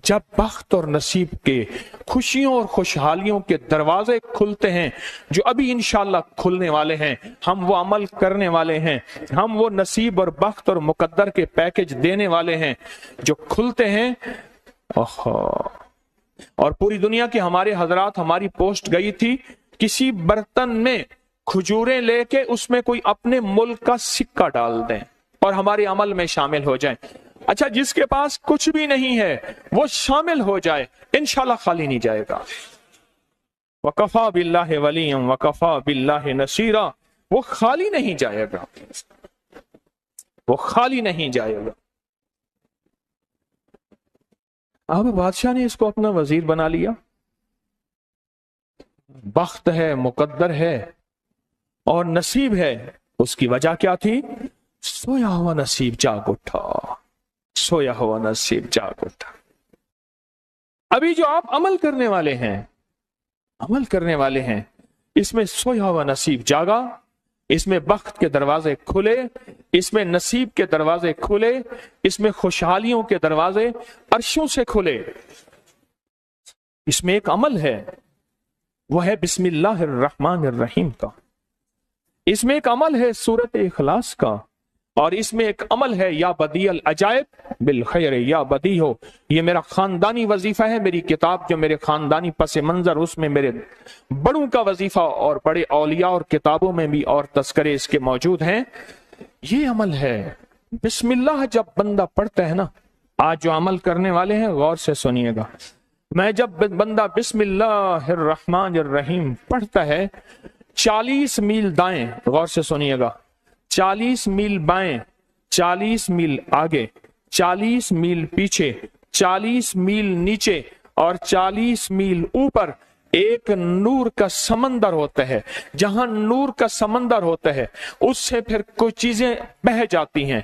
जब बख्त और नसीब के खुशियों और खुशहालियों के दरवाजे खुलते हैं, जो अभी इंशाल्लाह खुलने वाले हैं, हम वो अमल करने वाले हैं, हम वो नसीब और बख्त और मुकद्दर के पैकेज देने वाले हैं जो खुलते हैं। ओहो, और पूरी दुनिया के हमारे हजरात, हमारी पोस्ट गई थी, किसी बर्तन में खजूरें लेके उसमें कोई अपने मुल्क का सिक्का डाल दें और हमारे अमल में शामिल हो जाए। अच्छा, जिसके पास कुछ भी नहीं है वो शामिल हो जाए, इंशाल्लाह खाली नहीं जाएगा। वकफा बिल्लाहि वलिय्यन वकफा बिल्लाहि नसीरा, वो खाली नहीं जाएगा, वो खाली नहीं जाएगा। अब बादशाह ने इसको अपना वजीर बना लिया, बख्त है, मुकद्दर है और नसीब है। उसकी वजह क्या थी? सोया हुआ नसीब जाग उठा, सोया हुआ नसीब जाग उठा। अभी जो आप अमल करने वाले हैं, अमल करने वाले हैं, इसमें सोया हुआ नसीब जागा, इसमें बख्त के दरवाजे खुले, इसमें नसीब के दरवाजे खुले, इसमें खुशहालियों के दरवाजे अर्शों से खुले। इसमें एक अमल है, वो है बिस्मिल्लाहिर रहमानिर रहीम का। इसमें एक अमल है सूरत इखलास का, और इसमें एक अमल है या बदीअल अजायब बिल खैर या बदी हो। ये मेरा खानदानी वजीफा है, मेरी किताब जो मेरे खानदानी पस मंजर, उसमें मेरे बड़ों का वजीफा और बड़े औलिया और किताबों में भी और तस्करे इसके मौजूद हैं। ये अमल है बिस्मिल्लाह। जब बंदा पढ़ता है ना, आज जो अमल करने वाले हैं गौर से सुनिएगा, मैं जब बंदा बिस्मिल्लाहिर रहमानिर रहीम पढ़ता है, 40 मील दाएं, गौर से सुनिएगा, 40 मील बाएं, 40 मील आगे, 40 मील पीछे, 40 मील नीचे और 40 मील ऊपर एक नूर का समंदर होता है। जहां नूर का समंदर होता है उससे फिर कुछ चीजें बह जाती हैं,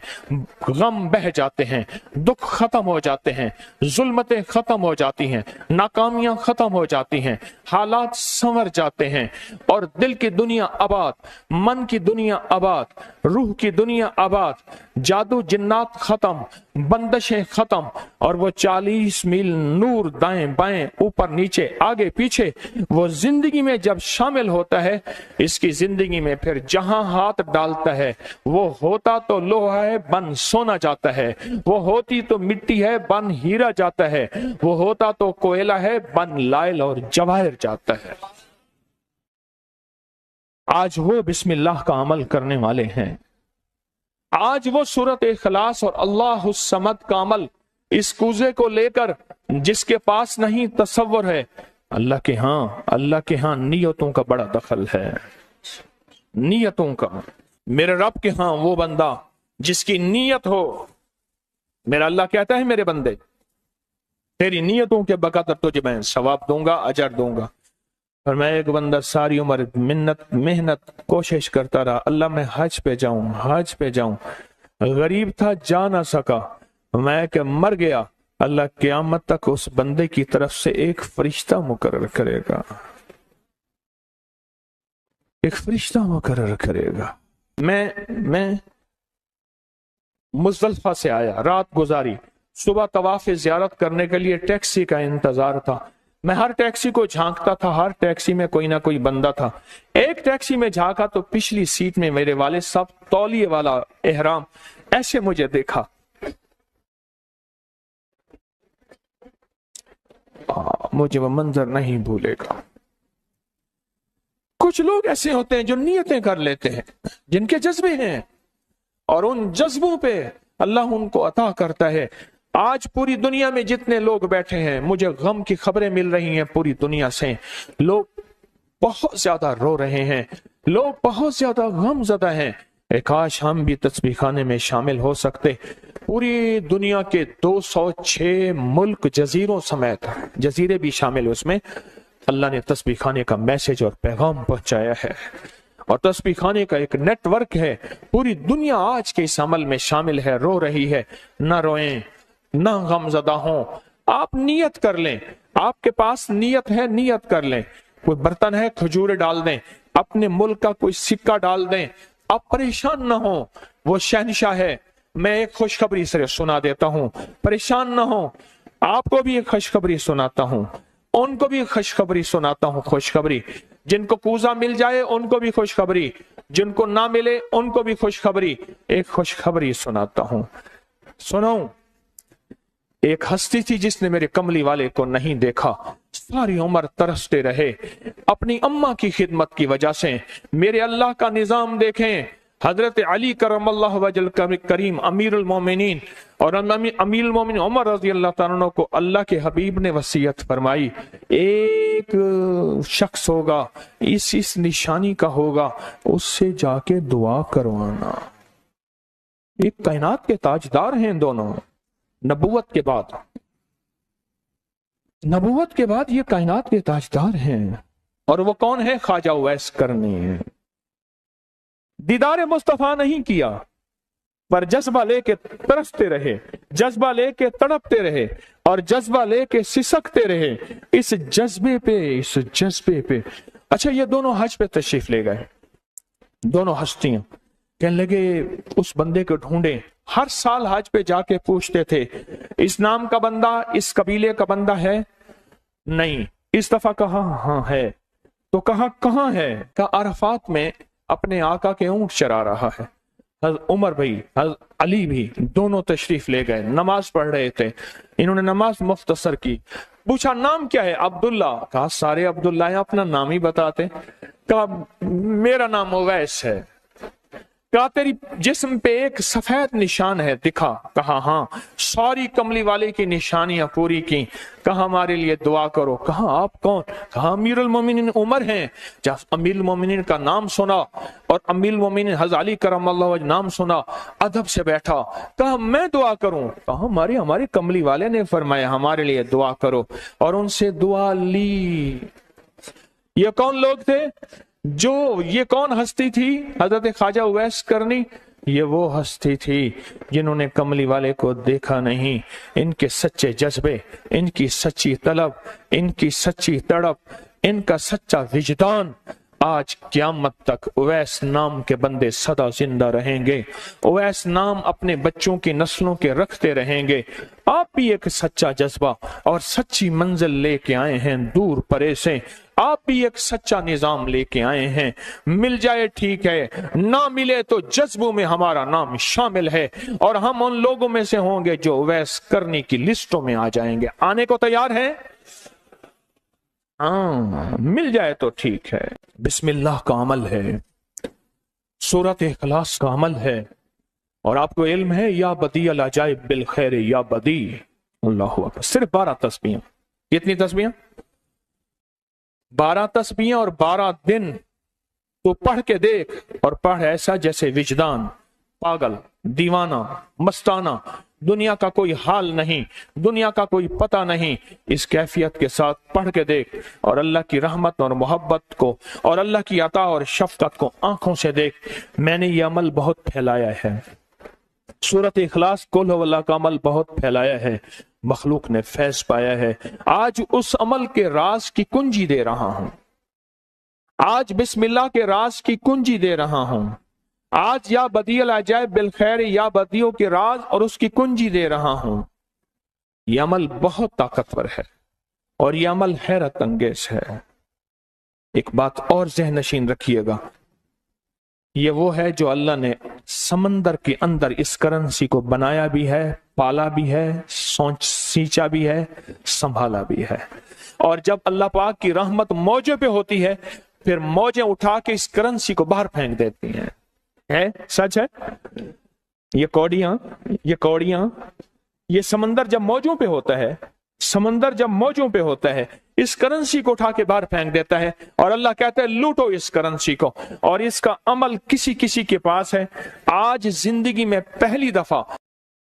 गम बह जाते हैं, दुख खत्म हो जाते हैं, जुल्मतें खत्म हो जाती हैं, नाकामियां खत्म हो जाती हैं, हालात संवर जाते हैं और दिल की दुनिया आबाद, मन की दुनिया आबाद, रूह की दुनिया आबाद, जादू जिन्नात खत्म, बंदशें खत्म, और वो 40 मील नूर दाएं बाएं ऊपर नीचे आगे पीछे वो जिंदगी में जब शामिल होता है, इसकी जिंदगी में फिर जहां हाथ डालता है वो होता तो लोहा है बन सोना जाता है, वो होती तो मिट्टी है बन हीरा जाता है, वो होता तो कोयला है बन लाइल और जवाहिर जाता है। आज वो बिस्मिल्लाह का अमल करने वाले हैं, आज वो सूरत इखलास और अल्लाह समद का अमल, इस कूजे को लेकर जिसके पास नहीं तसव्वुर है, अल्लाह के हां नियतों का बड़ा दखल है, नियतों का। मेरे रब के हां वो बंदा जिसकी नीयत हो, मेरा अल्लाह कहता है मेरे बंदे तेरी नियतों के बकदर तुझे मैं सवाब दूंगा, अजर दूंगा। और मैं एक बंदा सारी उम्र मेहनत कोशिश करता रहा, अल्लाह मैं हज पे जाऊं, गरीब था जा ना सका, मैं क्या मर गया, अल्लाह क़यामत तक उस बंदे की तरफ से एक फरिश्ता मुकर्रर करेगा, एक फरिश्ता मुकर्रर करेगा। मैं मुज़दलिफा से आया, रात गुजारी, सुबह तवाफ ज़ियारत करने के लिए टैक्सी का इंतजार था। मैं हर टैक्सी को झांकता था, हर टैक्सी में कोई ना कोई बंदा था। एक टैक्सी में झांका तो पिछली सीट में मेरे वाले साहब तौलिए वाला एहराम, ऐसे मुझे देखा, मुझे वो मंजर नहीं भूलेगा। कुछ लोग ऐसे होते हैं जो नियतें कर लेते हैं, जिनके जज्बे हैं, और उन जज्बों पे अल्लाह उनको अता करता है। आज पूरी दुनिया में जितने लोग बैठे हैं, मुझे गम की खबरें मिल रही हैं पूरी दुनिया से, लोग बहुत ज्यादा रो रहे हैं, लोग बहुत ज्यादा गमज़दा हैं। काश हम भी तस्बीह खाने में शामिल हो सकते। पूरी दुनिया के 206 मुल्क जजीरों समेत, जजीरे भी शामिल उसमें, अल्लाह ने तस्बीह खाने का मैसेज और पैगाम पहुंचाया है, और तस्बीह खाने का एक नेटवर्क है। पूरी दुनिया आज के इस अमल में शामिल है, रो रही है। ना रोएं, ना गमज़दा हों, आप नियत कर लें। आपके पास नियत है, नियत कर लें। कोई बर्तन है, खजूर डाल दें, अपने मुल्क का कोई सिक्का डाल दें। आप परेशान ना हो, वो शहंशाह है। मैं एक खुशखबरी से सुना देता हूं, परेशान ना हो। आपको भी एक खुशखबरी सुनाता हूं, उनको भी खुशखबरी सुनाता हूं। खुशखबरी, जिनको कूजा मिल जाए उनको भी खुशखबरी, जिनको ना मिले उनको भी खुशखबरी। एक खुशखबरी सुनाता हूं, सुनो। एक हस्ती थी जिसने मेरे कमली वाले को नहीं देखा, सारी उम्र तरसते रहे अपनी अम्मा की खिदमत की वजह से। मेरे अल्लाह का निजाम देखें, हजरत अली करमल्लाहु वजल करीम अमीरुल मोमिनीन और अमीरुल मोमिनीन उमर रज़ी अल्लाह तआला अन्हु को अल्लाह के हबीब ने वसीयत फरमाई, एक शख्स होगा, इस निशानी का होगा, उससे जाके दुआ करवाना। एक कायनात के ताजदार हैं दोनों, नबूवत के बाद, नबूवत के बाद ये कायनात के ताजदार हैं। और वो कौन है? ख्वाजा उवैस करनी है। दीदार मुस्तफा नहीं किया, पर जज्बा लेके तरसते रहे, जज्बा लेके तड़पते रहे और जज्बा लेके सिसकते रहे। इस जज्बे पे अच्छा, ये दोनों हज पे तशरीफ ले गए, दोनों हस्तियां। कहने लगे उस बंदे को ढूंढे। हर साल हज पे जाके पूछते थे, इस नाम का बंदा, इस कबीले का बंदा है? नहीं। इस दफा कहा हाँ है। तो कहा कहाँ है? कहा अरफात में अपने आका के ऊंट चरा रहा है। उमर भाई, अली भी, दोनों तशरीफ ले गए, नमाज पढ़ रहे थे। इन्होंने नमाज मुख्तसर की। पूछा नाम क्या है? अब्दुल्ला। कहा सारे अब्दुल्ला हैं, अपना नाम ही बताते। कहा मेरा नाम उवैस है। कहा तेरी जिस्म पे एक सफेद निशान है, दिखा। कहा हाँ। सारी कमली वाले की निशानियां पूरी की। कहा हमारे लिए दुआ करो। कहा आप कौन? कहा अमीरुल मोमिनीन उमर हैं। जब अमीरुल मोमिनीन का नाम सुना और अमीरुल मोमिनीन हज़रत अली करमल्लाहु वजह नाम सुना, अदब से बैठा। कहा मैं दुआ करूं? कहा हमारे कमली वाले ने फरमाया हमारे लिए दुआ करो, और उनसे दुआ ली। ये कौन लोग थे? ये कौन हस्ती थी? हजरत ख्वाजा उवैस करनी। ये वो हस्ती थी जिन्होंने कमली वाले को देखा नहीं। इनके सच्चे जज्बे, इनकी सच्ची तलब, इनकी सच्ची तड़प, इनका सच्चा विजदान, आज क़यामत तक उवैस नाम के बंदे सदा जिंदा रहेंगे। उवैस नाम अपने बच्चों की नस्लों के रखते रहेंगे। आप भी एक सच्चा जज्बा और सच्ची मंजिल लेके आए हैं दूर परे से। आप भी एक सच्चा निजाम लेके आए हैं। मिल जाए ठीक है, ना मिले तो जज्बों में हमारा नाम शामिल है, और हम उन लोगों में से होंगे जो उवैस करने की लिस्टों में आ जाएंगे। आने को तैयार है? हाँ, मिल जाए तो ठीक है। बिस्मिल्लाह का अमल है, सूरत इखलास का अमल है, और आपको इल्म है या बदी अल अजाइब बिल खैर या बदी। अल्लाहु अकबर। सिर्फ 12 तस्बीहां। कितनी तस्बीहां? 12 तस्बीहां और 12 दिन। तो पढ़ के देख, और पढ़ ऐसा जैसे विजदान, पागल, दीवाना, मस्ताना, दुनिया का कोई हाल नहीं, दुनिया का कोई पता नहीं। इस कैफियत के साथ पढ़ के देख, और अल्लाह की रहमत और मोहब्बत को और अल्लाह की अता और शफकत को आंखों से देख। मैंने ये अमल बहुत फैलाया है, सूरत इखलास कुल हुवल्लाह का अमल बहुत फैलाया है, मखलूक ने फैज पाया है। आज उस अमल के राज की कुंजी दे रहा हूं। आज बिस्मिल्लाह के राज की कुंजी दे रहा हूं। आज या बदीअल अजाइब बिल खैर या बदियों के राज और उसकी कुंजी दे रहा हूं। यह अमल बहुत ताकतवर है और यह अमल हैरत अंगेज है। एक बात और ज़हन नशीन रखिएगा, ये वो है जो अल्लाह ने समंदर के अंदर इस करेंसी को बनाया भी है, पाला भी है, सींचा भी है, संभाला भी है। और जब अल्लाह पाक की रहमत मौजे पे होती है, फिर मौजें उठा के इस करेंसी को बाहर फेंक देती हैं। है सच है। ये कौड़ियां, ये समंदर जब मौजों पे होता है, समंदर जब मौजों पे होता है, इस करेंसी को उठा के बाहर फेंक देता है, और अल्लाह कहता है लूटो इस करेंसी को। और इसका अमल किसी किसी के पास है। आज जिंदगी में पहली दफा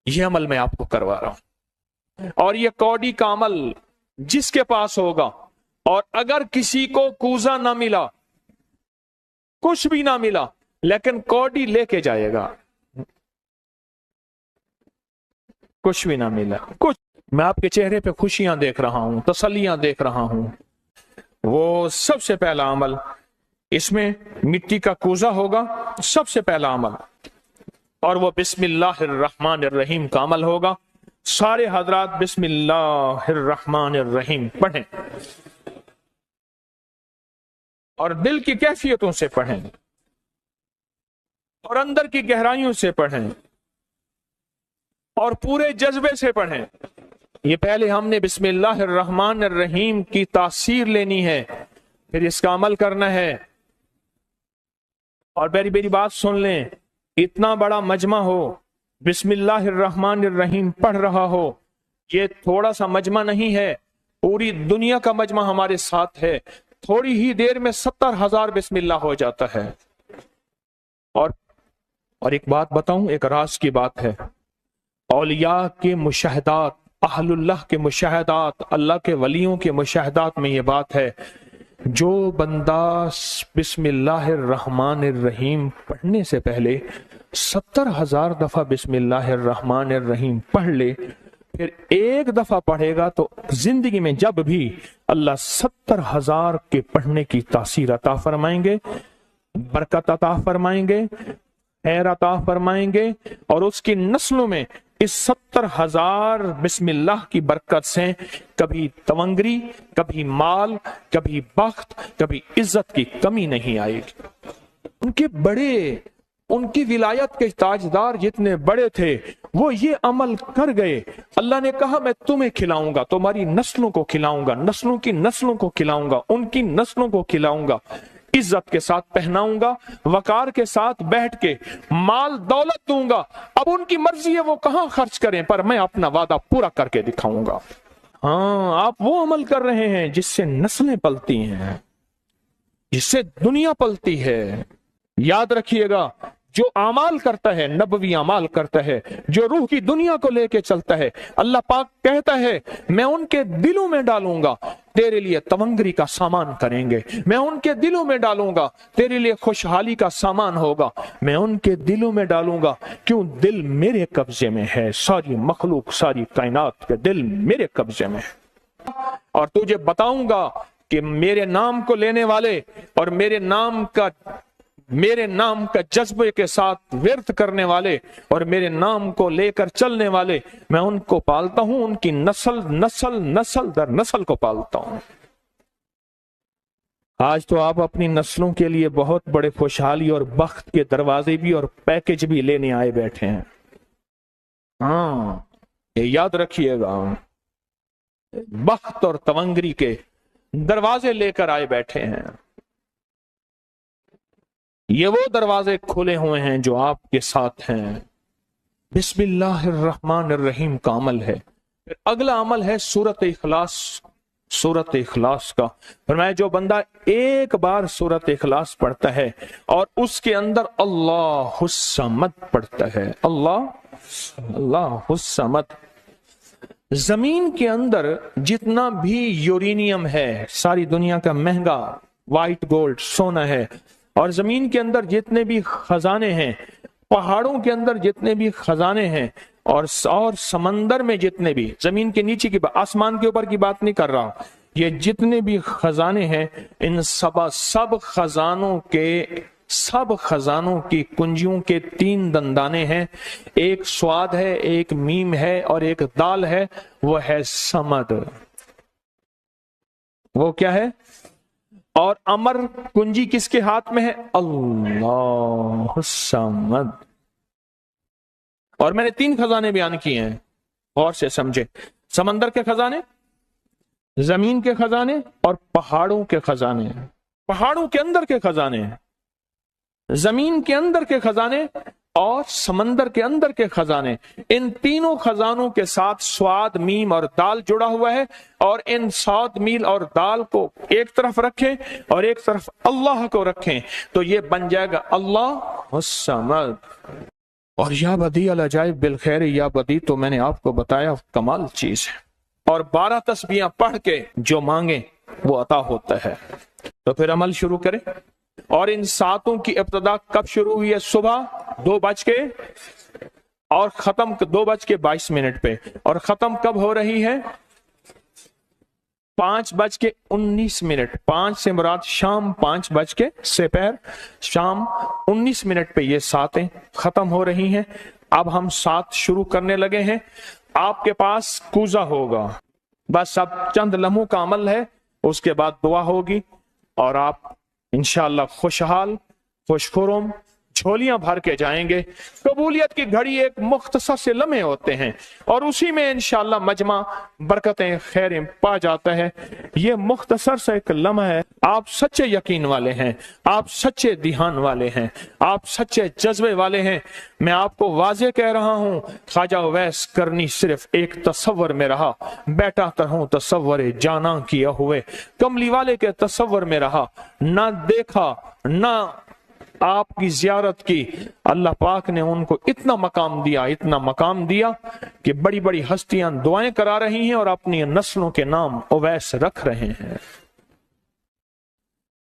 यह अमल मैं आपको करवा रहा हूं, और यह कौड़ी का अमल जिसके पास होगा اور اگر کسی کو کوزہ نہ ملا، کچھ بھی نہ ملا، لیکن کوڈی لے کے جائے گا، کچھ بھی نہ ملا، کچھ، میں آپ کے چہرے پہ خوشیاں دیکھ رہا ہوں، تسلیاں دیکھ رہا ہوں، وہ سب سے پہلا عمل، اس میں مٹی کا کوزہ ہوگا، سب سے پہلا عمل، اور وہ بسم اللہ الرحمن الرحیم کا عمل ہوگا۔ سارے حضرات بسم اللہ الرحمن الرحیم پڑھیں، اور دل کی کیفیتوں سے پڑھیں، اور اندر کی گہرائیوں سے پڑھیں، اور پورے جذبے سے پڑھیں۔ یہ پہلے ہم نے بسم اللہ الرحمن الرحیم کی تاثیر لینی ہے، پھر اس کا عمل کرنا ہے۔ اور میری بات سن لیں، اتنا بڑا مجمع ہو، بسم اللہ الرحمن الرحیم پڑھ رہا ہو، یہ تھوڑا سا مجمع نہیں ہے، پوری دنیا کا مجمع ہمارے ساتھ ہے، تھوڑی ہی دیر میں 70,000 بسم اللہ ہو جاتا ہے۔ اور ایک بات بتاؤں، ایک راز کی بات ہے، اولیاء کے مشاہدات، اہل اللہ کے مشاہدات، اللہ کے ولیوں کے مشاہدات میں یہ بات ہے، جو بندہ بسم اللہ الرحمن الرحیم پڑھنے سے پہلے 70,000 دفعہ بسم اللہ الرحمن الرحیم پڑھ لے، پھر ایک دفعہ پڑھے گا تو زندگی میں جب بھی اللہ 70,000 کے پڑھنے کی تاثیر عطا فرمائیں گے، برکت عطا فرمائیں گے، خیر عطا فرمائیں گے، اور اس کی نسلوں میں اس 70,000 بسم اللہ کی برکت سے کبھی تونگری، کبھی مال، کبھی بخت، کبھی عزت کی کمی نہیں آئے گی۔ ان کے بڑے، ان کی ولایت کے تاجدار جتنے بڑے تھے، وہ یہ عمل کر گئے۔ اللہ نے کہا میں تمہیں کھلاؤں گا، تمہاری نسلوں کو کھلاؤں گا، نسلوں کی نسلوں کو کھلاؤں گا، ان کی نسلوں کو کھلاؤں گا، عزت کے ساتھ پہناؤں گا، وقار کے ساتھ بیٹھ کے مال دولت دوں گا۔ اب ان کی مرضی ہے وہ کہاں خرچ کریں، پر میں اپنا وعدہ پورا کر کے دکھاؤں گا۔ ہاں، آپ وہ عمل کر رہے ہیں جس سے نسلیں پلتی ہیں، جس سے دنیا پلتی ہے۔ یاد رکھیے گا، جو اعمال کرتا ہے، نبوی اعمال کرتا ہے، جو روح کی دنیا کو لے کے چلتا ہے، اللہ پاک کہتا ہے میں ان کے دلوں میں ڈالوں گا، تیرے لیے تونگری کا سامان کریں گے، میں ان کے دلوں میں ڈالوں گا، تیرے لیے خوشحالی کا سامان ہوگا، میں ان کے دلوں میں ڈالوں گا، کیوں؟ دل میرے قبضے میں ہے، ساری مخلوق، ساری کائنات کے دل میرے قبضے میں ہے۔ اور تجھے بتاؤں گا کہ میرے نام کو لینے والے اور میرے نام کا جذبے کے ساتھ ورد کرنے والے اور میرے نام کو لے کر چلنے والے، میں ان کو پالتا ہوں، ان کی نسل در نسل کو پالتا ہوں۔ آج تو آپ اپنی نسلوں کے لیے بہت بڑے خوشحالی اور بخت کے دروازے بھی اور پیکج بھی لینے آئے بیٹھے ہیں۔ ہاں، یہ یاد رکھیے گا، بخت اور تونگری کے دروازے لے کر آئے بیٹھے ہیں۔ یہ وہ دروازے کھلے ہوئے ہیں جو آپ کے ساتھ ہیں۔ بسم اللہ الرحمن الرحیم کا عمل ہے۔ پھر اگلا عمل ہے سورۃ اخلاص، سورۃ اخلاص کا۔ فرمایا جو بندہ ایک بار سورۃ اخلاص پڑھتا ہے اور اس کے اندر اللہ الصمد پڑھتا ہے، اللہ الصمد، زمین کے اندر جتنا بھی یورینیم ہے، ساری دنیا کا مہنگا وائٹ گولڈ سونا ہے، اور زمین کے اندر جتنے بھی خزانے ہیں، پہاڑوں کے اندر جتنے بھی خزانے ہیں، اور سمندر میں جتنے بھی، زمین کے نیچے کی بات، آسمان کے اوپر کی بات نہیں کر رہا، یہ جتنے بھی خزانے ہیں، ان سب خزانوں کی کنجیوں کے 3 دندانے ہیں، ایک سواد ہے، ایک میم ہے، اور ایک دال ہے، وہ ہے سمد۔ وہ کیا ہے؟ اور امر کنجی کس کے ہاتھ میں ہے؟ اللہ الصمد۔ اور میں نے 3 خزانے بیان کیے ہیں، غور سے سمجھے، سمندر کے خزانے، زمین کے خزانے، اور پہاڑوں کے خزانے، پہاڑوں کے اندر کے خزانے، زمین کے اندر کے خزانے، اور سمندر کے اندر کے خزانے۔ ان تینوں خزانوں کے ساتھ سواد، میم اور دال جڑا ہوا ہے، اور ان سواد، میم اور دال کو ایک طرف رکھیں اور ایک طرف اللہ کو رکھیں تو یہ بن جائے گا اللہ الصمد۔ اور یا بدی العجائب بالخیر، یا بدی تو میں نے آپ کو بتایا کمال چیز ہے۔ اور 12 تسبیحاں پڑھ کے جو مانگیں वो अता होता है। तो फिर अमल शुरू करें। और इन सातों की इब्तिदा कब शुरू हुई है? सुबह 2 बज के और खत्म 2:22 पे, और खत्म कब हो रही है? 5:19। 5 से मुराद शाम 5 बज के सेपहर शाम 19 पे ये सातें खत्म हो रही हैं। अब हम 7 शुरू करने लगे हैं। आपके पास कूजा होगा, बस अब चंद लम्हों का अमल है, उसके बाद दुआ होगी और आप इंशाअल्लाह खुशहाल खुशखुरम झोलियां भर के जाएंगे। कबूलियत की घड़ी एक मुख्तसर से लम्हे होते हैं और उसी में इंशाअल्लाह मजमा बरकतें खैरें पा जाता है। ये मुख्तसर सा एक लम्हा है। आप सच्चे यकीन वाले हैं, आप सच्चे ध्यान वाले हैं, आप सच्चे जज्बे वाले हैं। मैं आपको वाजे कह रहा हूं, ख्वाजा उवैस करनी सिर्फ एक तसव्वुर में रहा, बैठा तरहूं तसव्वुर जाना किया हुए। कमली वाले के तसव्वुर में रहा, ना देखा ना आपकी जियारत की। अल्लाह पाक ने उनको इतना मकाम दिया कि बड़ी बड़ी हस्तियां दुआएं करा रही हैं और अपनी नस्लों के नाम उवैस रख रहे हैं।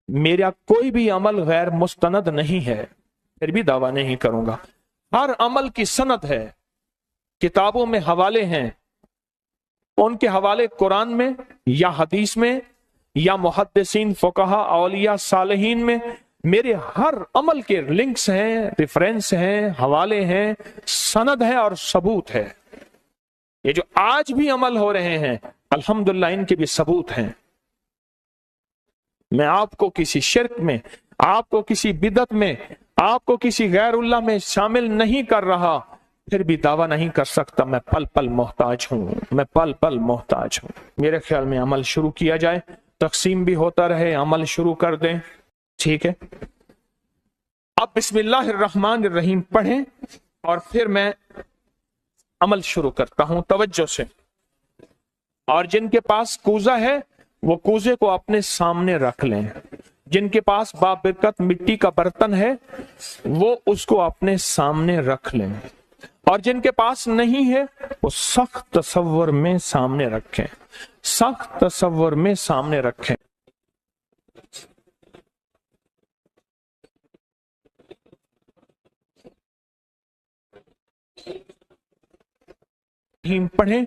मेरा कोई भी अमल गैर मुस्तनद नहीं है, फिर भी दावा नहीं करूंगा। हर अमल की सनद है, किताबों में हवाले हैं, उनके हवाले कुरान में या हदीस में या मुहद्दिसीन फुकहा औलिया सालिहीन में। मेरे हर अमल के लिंक्स हैं, रेफरेंस हैं, हवाले हैं, सनद है और सबूत है। ये जो आज भी अमल हो रहे हैं अल्हम्दुलिल्लाह इनके भी सबूत हैं। मैं आपको किसी शिर्क में, आपको किसी बिदत में, आपको किसी गैरुल्लाह में शामिल नहीं कर रहा, फिर भी दावा नहीं कर सकता मैं पल पल मोहताज हूं, मैं पल पल मोहताज हूं। मेरे ख्याल में अमल शुरू किया जाए, तकसीम भी होता रहे, अमल शुरू कर दें, ठीक है। अब बिस्मिल्लाहिर्रहमानिर्रहीम पढ़ें और फिर मैं अमल शुरू करता हूं तवज्जो से। और जिनके पास कूजा है वो कूजे को अपने सामने रख लें। जिनके पास बाबरकत मिट्टी का बर्तन है वो उसको अपने सामने रख लें। और जिनके पास नहीं है वो सख्त तसव्वुर में सामने रखें, सख्त तसव्वुर में सामने रखें। पढ़ें,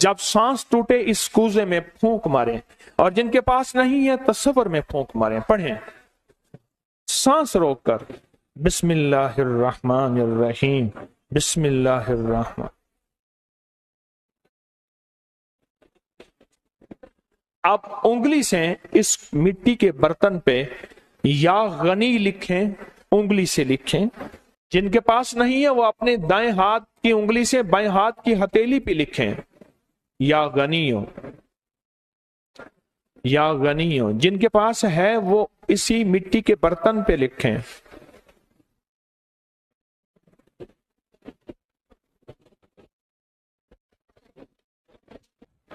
जब सांस टूटे इस कूजे में फूंक मारें। और जिनके पास नहीं है तसव्वुर में फूंक मारें। पढ़ें सांस रोककर, बिस्मिल्लाहिर्रहमानिर्रहीम, बिस्मिल्लाहिर्रहमान। आप उंगली से इस मिट्टी के बर्तन पे या गनी लिखें, उंगली से लिखें। जिनके पास नहीं है वो अपने दाएं हाथ की उंगली से बाएं हाथ की हथेली पे लिखें, या गनियो, या गनियो। जिनके पास है वो इसी मिट्टी के बर्तन पे लिखें।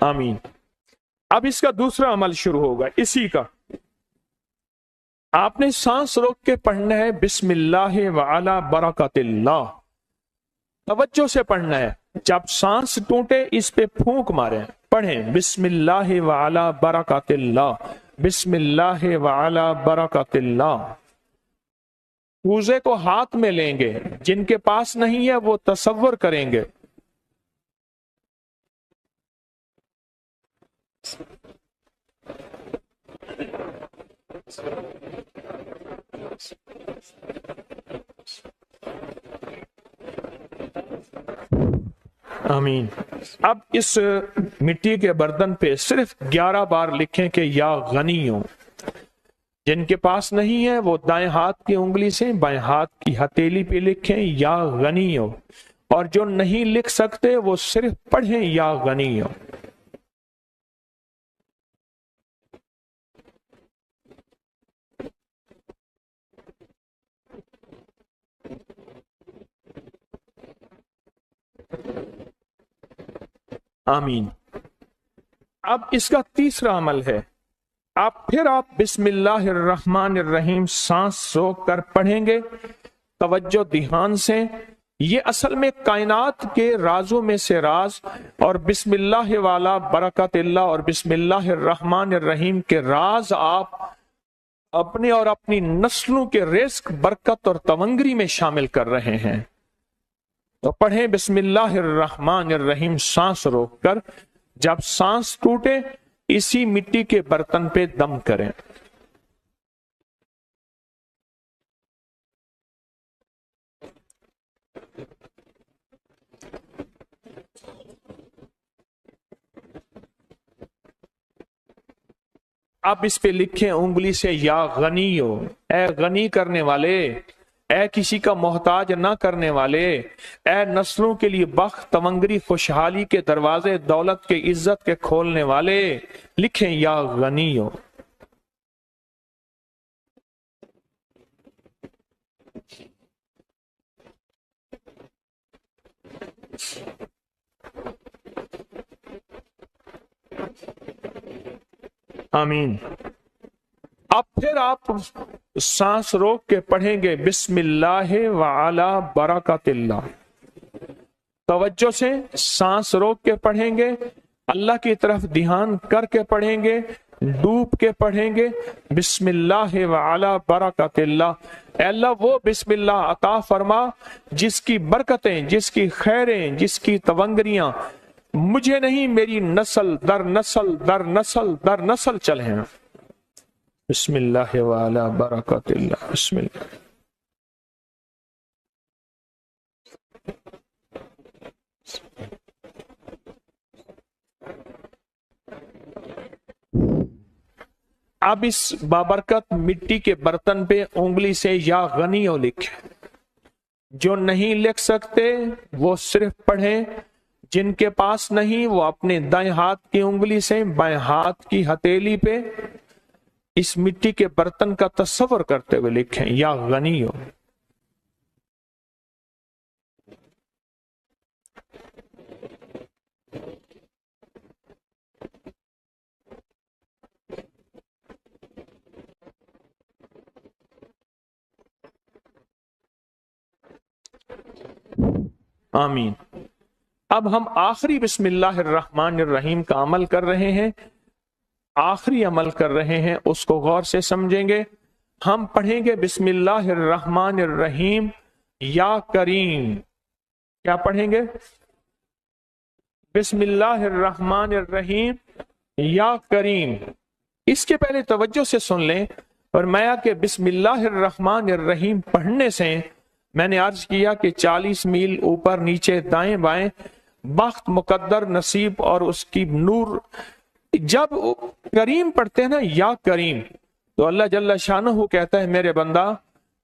आमीन। अब इसका दूसरा अमल शुरू होगा इसी का। आपने सांस रोक के पढ़ना है बिस्मिल्लाह व अला बरकतिल्लाह। तवज्जो से पढ़ना है। जब सांस टूटे इस पे फूंक मारे। पढ़ें बिस्मिल्लाह व अला बरकतिल्लाह, बिस्मिल्लाह व अला बरकतिल्लाह। कूजे को हाथ में लेंगे। जिनके पास नहीं है वो तसव्वुर करेंगे आमीन। अब इस मिट्टी के बर्तन पे सिर्फ 11 बार लिखें कि या गनियो। जिनके पास नहीं है वो दाएं हाथ की उंगली से बाएं हाथ की हथेली पे लिखें या गनियो। और जो नहीं लिख सकते वो सिर्फ पढ़ें या गनियो। आमीन। अब इसका तीसरा अमल है। आप बिस्मिल्लाहिर्रहमानिर्रहीम सांस रोक कर पढ़ेंगे तवज्जो ध्यान से। یہ اصل میں کائنات کے رازوں میں سے راز، اور بسم اللہ والا برکت اللہ اور بسم اللہ الرحمن الرحیم کے راز آپ اپنے اور اپنی نسلوں کے رزق، برکت اور تونگری میں شامل کر رہے ہیں۔ تو پڑھیں بسم اللہ الرحمن الرحیم سانس روک کر، جب سانس ٹوٹے اسی مٹی کے برتن پہ دم کریں۔ اب اس پہ لکھیں انگلی سے یا غنیو، اے غنی کرنے والے، اے کسی کا محتاج نہ کرنے والے، اے نسلوں کے لیے بخت، تمنگری، خوشحالی کے دروازے، دولت کے، عزت کے کھولنے والے، لکھیں یا غنیو۔ آمین۔ اب پھر آپ سانس روک کے پڑھیں گے بسم اللہ وعلی برکت اللہ۔ توجہ سے سانس روک کے پڑھیں گے، اللہ کی طرف دھیان کر کے پڑھیں گے، ڈوب کے پڑھیں گے بسم اللہ وعلی برکت اللہ۔ اے اللہ وہ بسم اللہ عطا فرما جس کی برکتیں، جس کی خیریں، جس کی تونگریاں مجھے نہیں، میری نسل در نسل در نسل در نسل چلیں۔ بسم اللہ وعلی برکت اللہ۔ بسم اللہ۔ اب اس بابرکت مٹی کے برتن پہ انگلی سے یا غنیو لکھیں۔ جو نہیں لکھ سکتے وہ صرف پڑھیں، جن کے پاس نہیں وہ اپنے دائیں ہاتھ کی انگلی سے بائیں ہاتھ کی ہتھیلی پہ اس مٹی کے برتن کا تصور کرتے ہوئے لکھیں یا غنیو۔ آمین۔ اب ہم آخری بسم اللہ الرحمن الرحیم کا عمل کر رہے ہیں، آخری عمل کر رہے ہیں، اس کو غور سے سمجھیں گے۔ ہم پڑھیں گے بسم اللہ الرحمن الرحیم یا کریم۔ کیا پڑھیں گے؟ بسم اللہ الرحمن الرحیم یا کریم۔ اس کے پہلے توجہ سے سن لیں، فرمایا کہ بسم اللہ الرحمن الرحیم پڑھنے سے میں نے عرض کیا کہ 40 میل اوپر نیچے دائیں بائیں بخت، مقدر، نصیب اور اس کی نور۔ جب کریم پڑھتے ہیں نا یا کریم، تو اللہ جل شانہ کہتا ہے میرے بندہ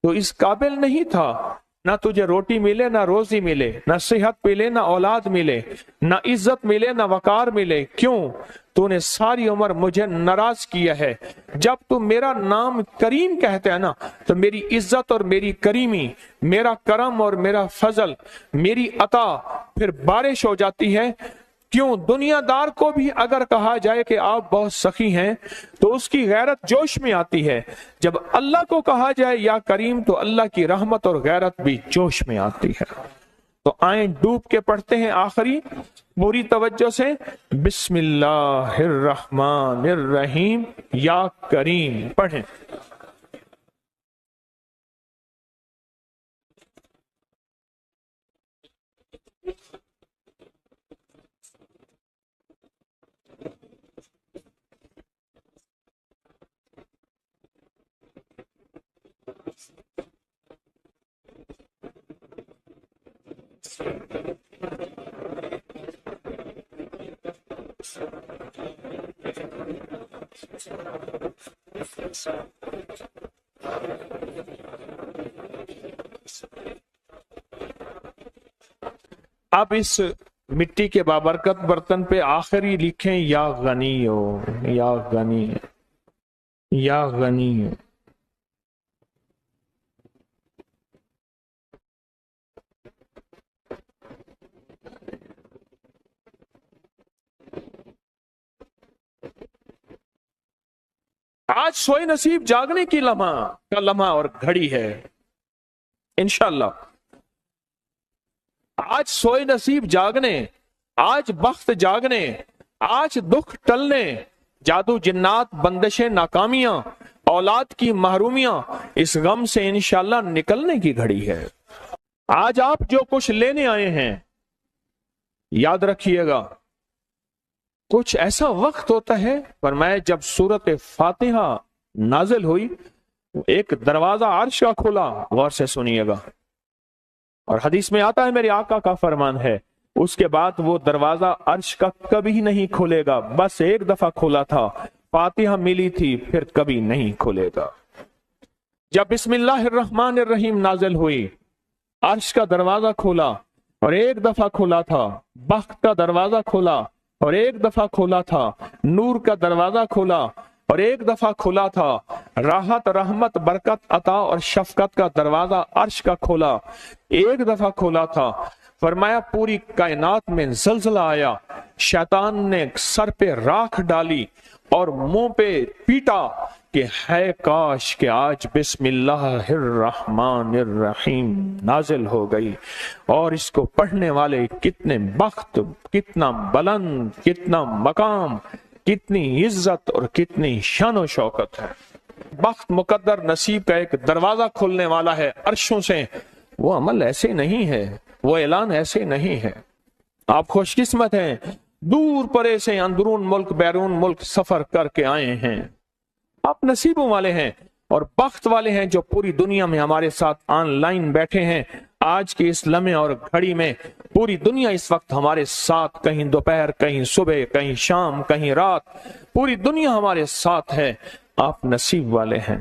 تو اس قابل نہیں تھا، نہ تجھے روٹی ملے، نہ روزی ملے، نہ صحت ملے، نہ اولاد ملے، نہ عزت ملے، نہ وقار ملے۔ کیوں؟ تو نے ساری عمر مجھے ناراض کیا ہے۔ جب تو میرا نام کریم کہتے ہیں نا تو میری عزت اور میری کریمی، میرا کرم اور میرا فضل، میری عطا پھر بارش ہو جاتی ہے۔ کیوں؟ دنیا دار کو بھی اگر کہا جائے کہ آپ بہت سخی ہیں تو اس کی غیرت جوش میں آتی ہے، جب اللہ کو کہا جائے یا کریم تو اللہ کی رحمت اور غیرت بھی جوش میں آتی ہے۔ تو آئیں ڈوب کے پڑھتے ہیں آخری پوری توجہ سے بسم اللہ الرحمن الرحیم یا کریم پڑھیں۔ اب اس مٹی کے بابرکت برتن پہ آخری لکھیں یا غنیو، یا غنی، یا غنی۔ آج سوئے نصیب جاگنے کی لمحہ اور گھڑی ہے انشاءاللہ۔ آج سوئے نصیب جاگنے، آج بخت جاگنے، آج دکھ ٹلنے، جادو جنات بندشیں ناکامیاں، اولاد کی محرومیاں، اس غم سے انشاءاللہ نکلنے کی گھڑی ہے۔ آج آپ جو کچھ لینے آئے ہیں، یاد رکھیے گا کچھ ایسا وقت ہوتا ہے، فرمایا جب سورت فاتحہ نازل ہوئی ایک دروازہ عرش کا کھلا، غور سے سنیے گا، اور حدیث میں آتا ہے میرے آقا کا فرمان ہے اس کے بعد وہ دروازہ عرش کا کبھی نہیں کھلے گا، بس ایک دفعہ کھلا تھا، فاتحہ ملی تھی، پھر کبھی نہیں کھلے گا۔ جب بسم اللہ الرحمن الرحیم نازل ہوئی، عرش کا دروازہ کھولا اور ایک دفعہ کھلا تھا، بخت کا دروازہ کھولا اور ایک دفعہ کھولا تھا، نور کا دروازہ کھولا اور ایک دفعہ کھلا تھا، راحت رحمت برکت عطا اور شفقت کا دروازہ عرش کا کھولا، ایک دفعہ کھولا تھا، فرمایا پوری کائنات میں زلزلہ آیا، شیطان نے سر پہ راکھ ڈالی اور منہ پہ پیٹا کہ ہے کاش کہ آج بسم اللہ الرحمن الرحیم نازل ہو گئی، اور اس کو پڑھنے والے کتنے بخت، کتنا بلند، کتنا مقام، کتنی عزت اور کتنی شان و شوکت ہے۔ بخت مقدر نصیب کا ایک دروازہ کھلنے والا ہے عرشوں سے، وہ عمل ایسے نہیں ہے، وہ اعلان ایسے نہیں ہے۔ آپ خوش قسمت ہیں، دور پرے سے اندرون ملک بیرون ملک سفر کر کے آئے ہیں، آپ نصیبوں والے ہیں اور بخت والے ہیں جو پوری دنیا میں ہمارے ساتھ آن لائن بیٹھے ہیں۔ آج کے اس لمحے اور گھڑی میں پوری دنیا اس وقت ہمارے ساتھ، کہیں دوپہر، کہیں صبح، کہیں شام، کہیں رات، پوری دنیا ہمارے ساتھ ہے، آپ نصیب والے ہیں۔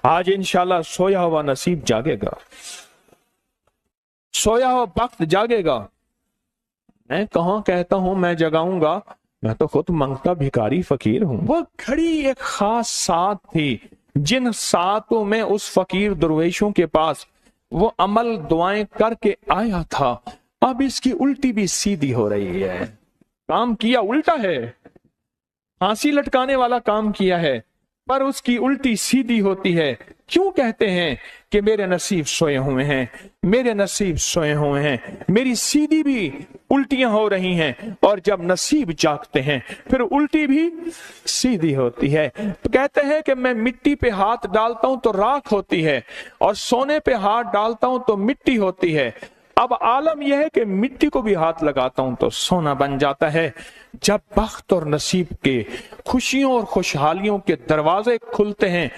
آج انشاءاللہ سویا ہوا نصیب جاگے گا، سویا ہوا وقت جاگے گا۔ میں کہاں کہتا ہوں میں جگاؤں گا، میں تو خود منگتا بھکاری فقیر ہوں۔ وہ گھڑی ایک خاص ساعت تھی، جن ساعتوں میں اس فقیر درویشوں کے پاس وہ عمل دعائیں کر کے آیا تھا، اب اس کی الٹی بھی سیدھی ہو رہی ہے۔ کام کیا الٹا ہے، پھانسی لٹکانے والا کام کیا ہے، پر اس کی الٹی سیدھی ہوتی ہے۔ کیوں کہتے ہیں کہ میرے نصیب سوئے ہوئے ہیں، میرے نصیب سوئے ہوئے ہیں، میری سیدھی بھی الٹیاں ہو رہی ہیں، اور جب نصیب جاگتے ہیں پھر الٹی بھی سیدھی ہوتی ہے۔ تو کہتے ہیں کہ میں مٹی پہ ہاتھ ڈالتا ہوں تو راکھ ہوتی ہے، اور سونے پہ ہاتھ ڈالتا ہوں تو مٹی ہوتی ہے۔ اب عالم یہ ہے کہ مٹی کو بھی ہاتھ لگاتا ہوں تو سونا بن جاتا ہے۔ جب بخت اور نصیب کے خوشیوں اور خوشحالیوں کے دروازے کھلتے ہیں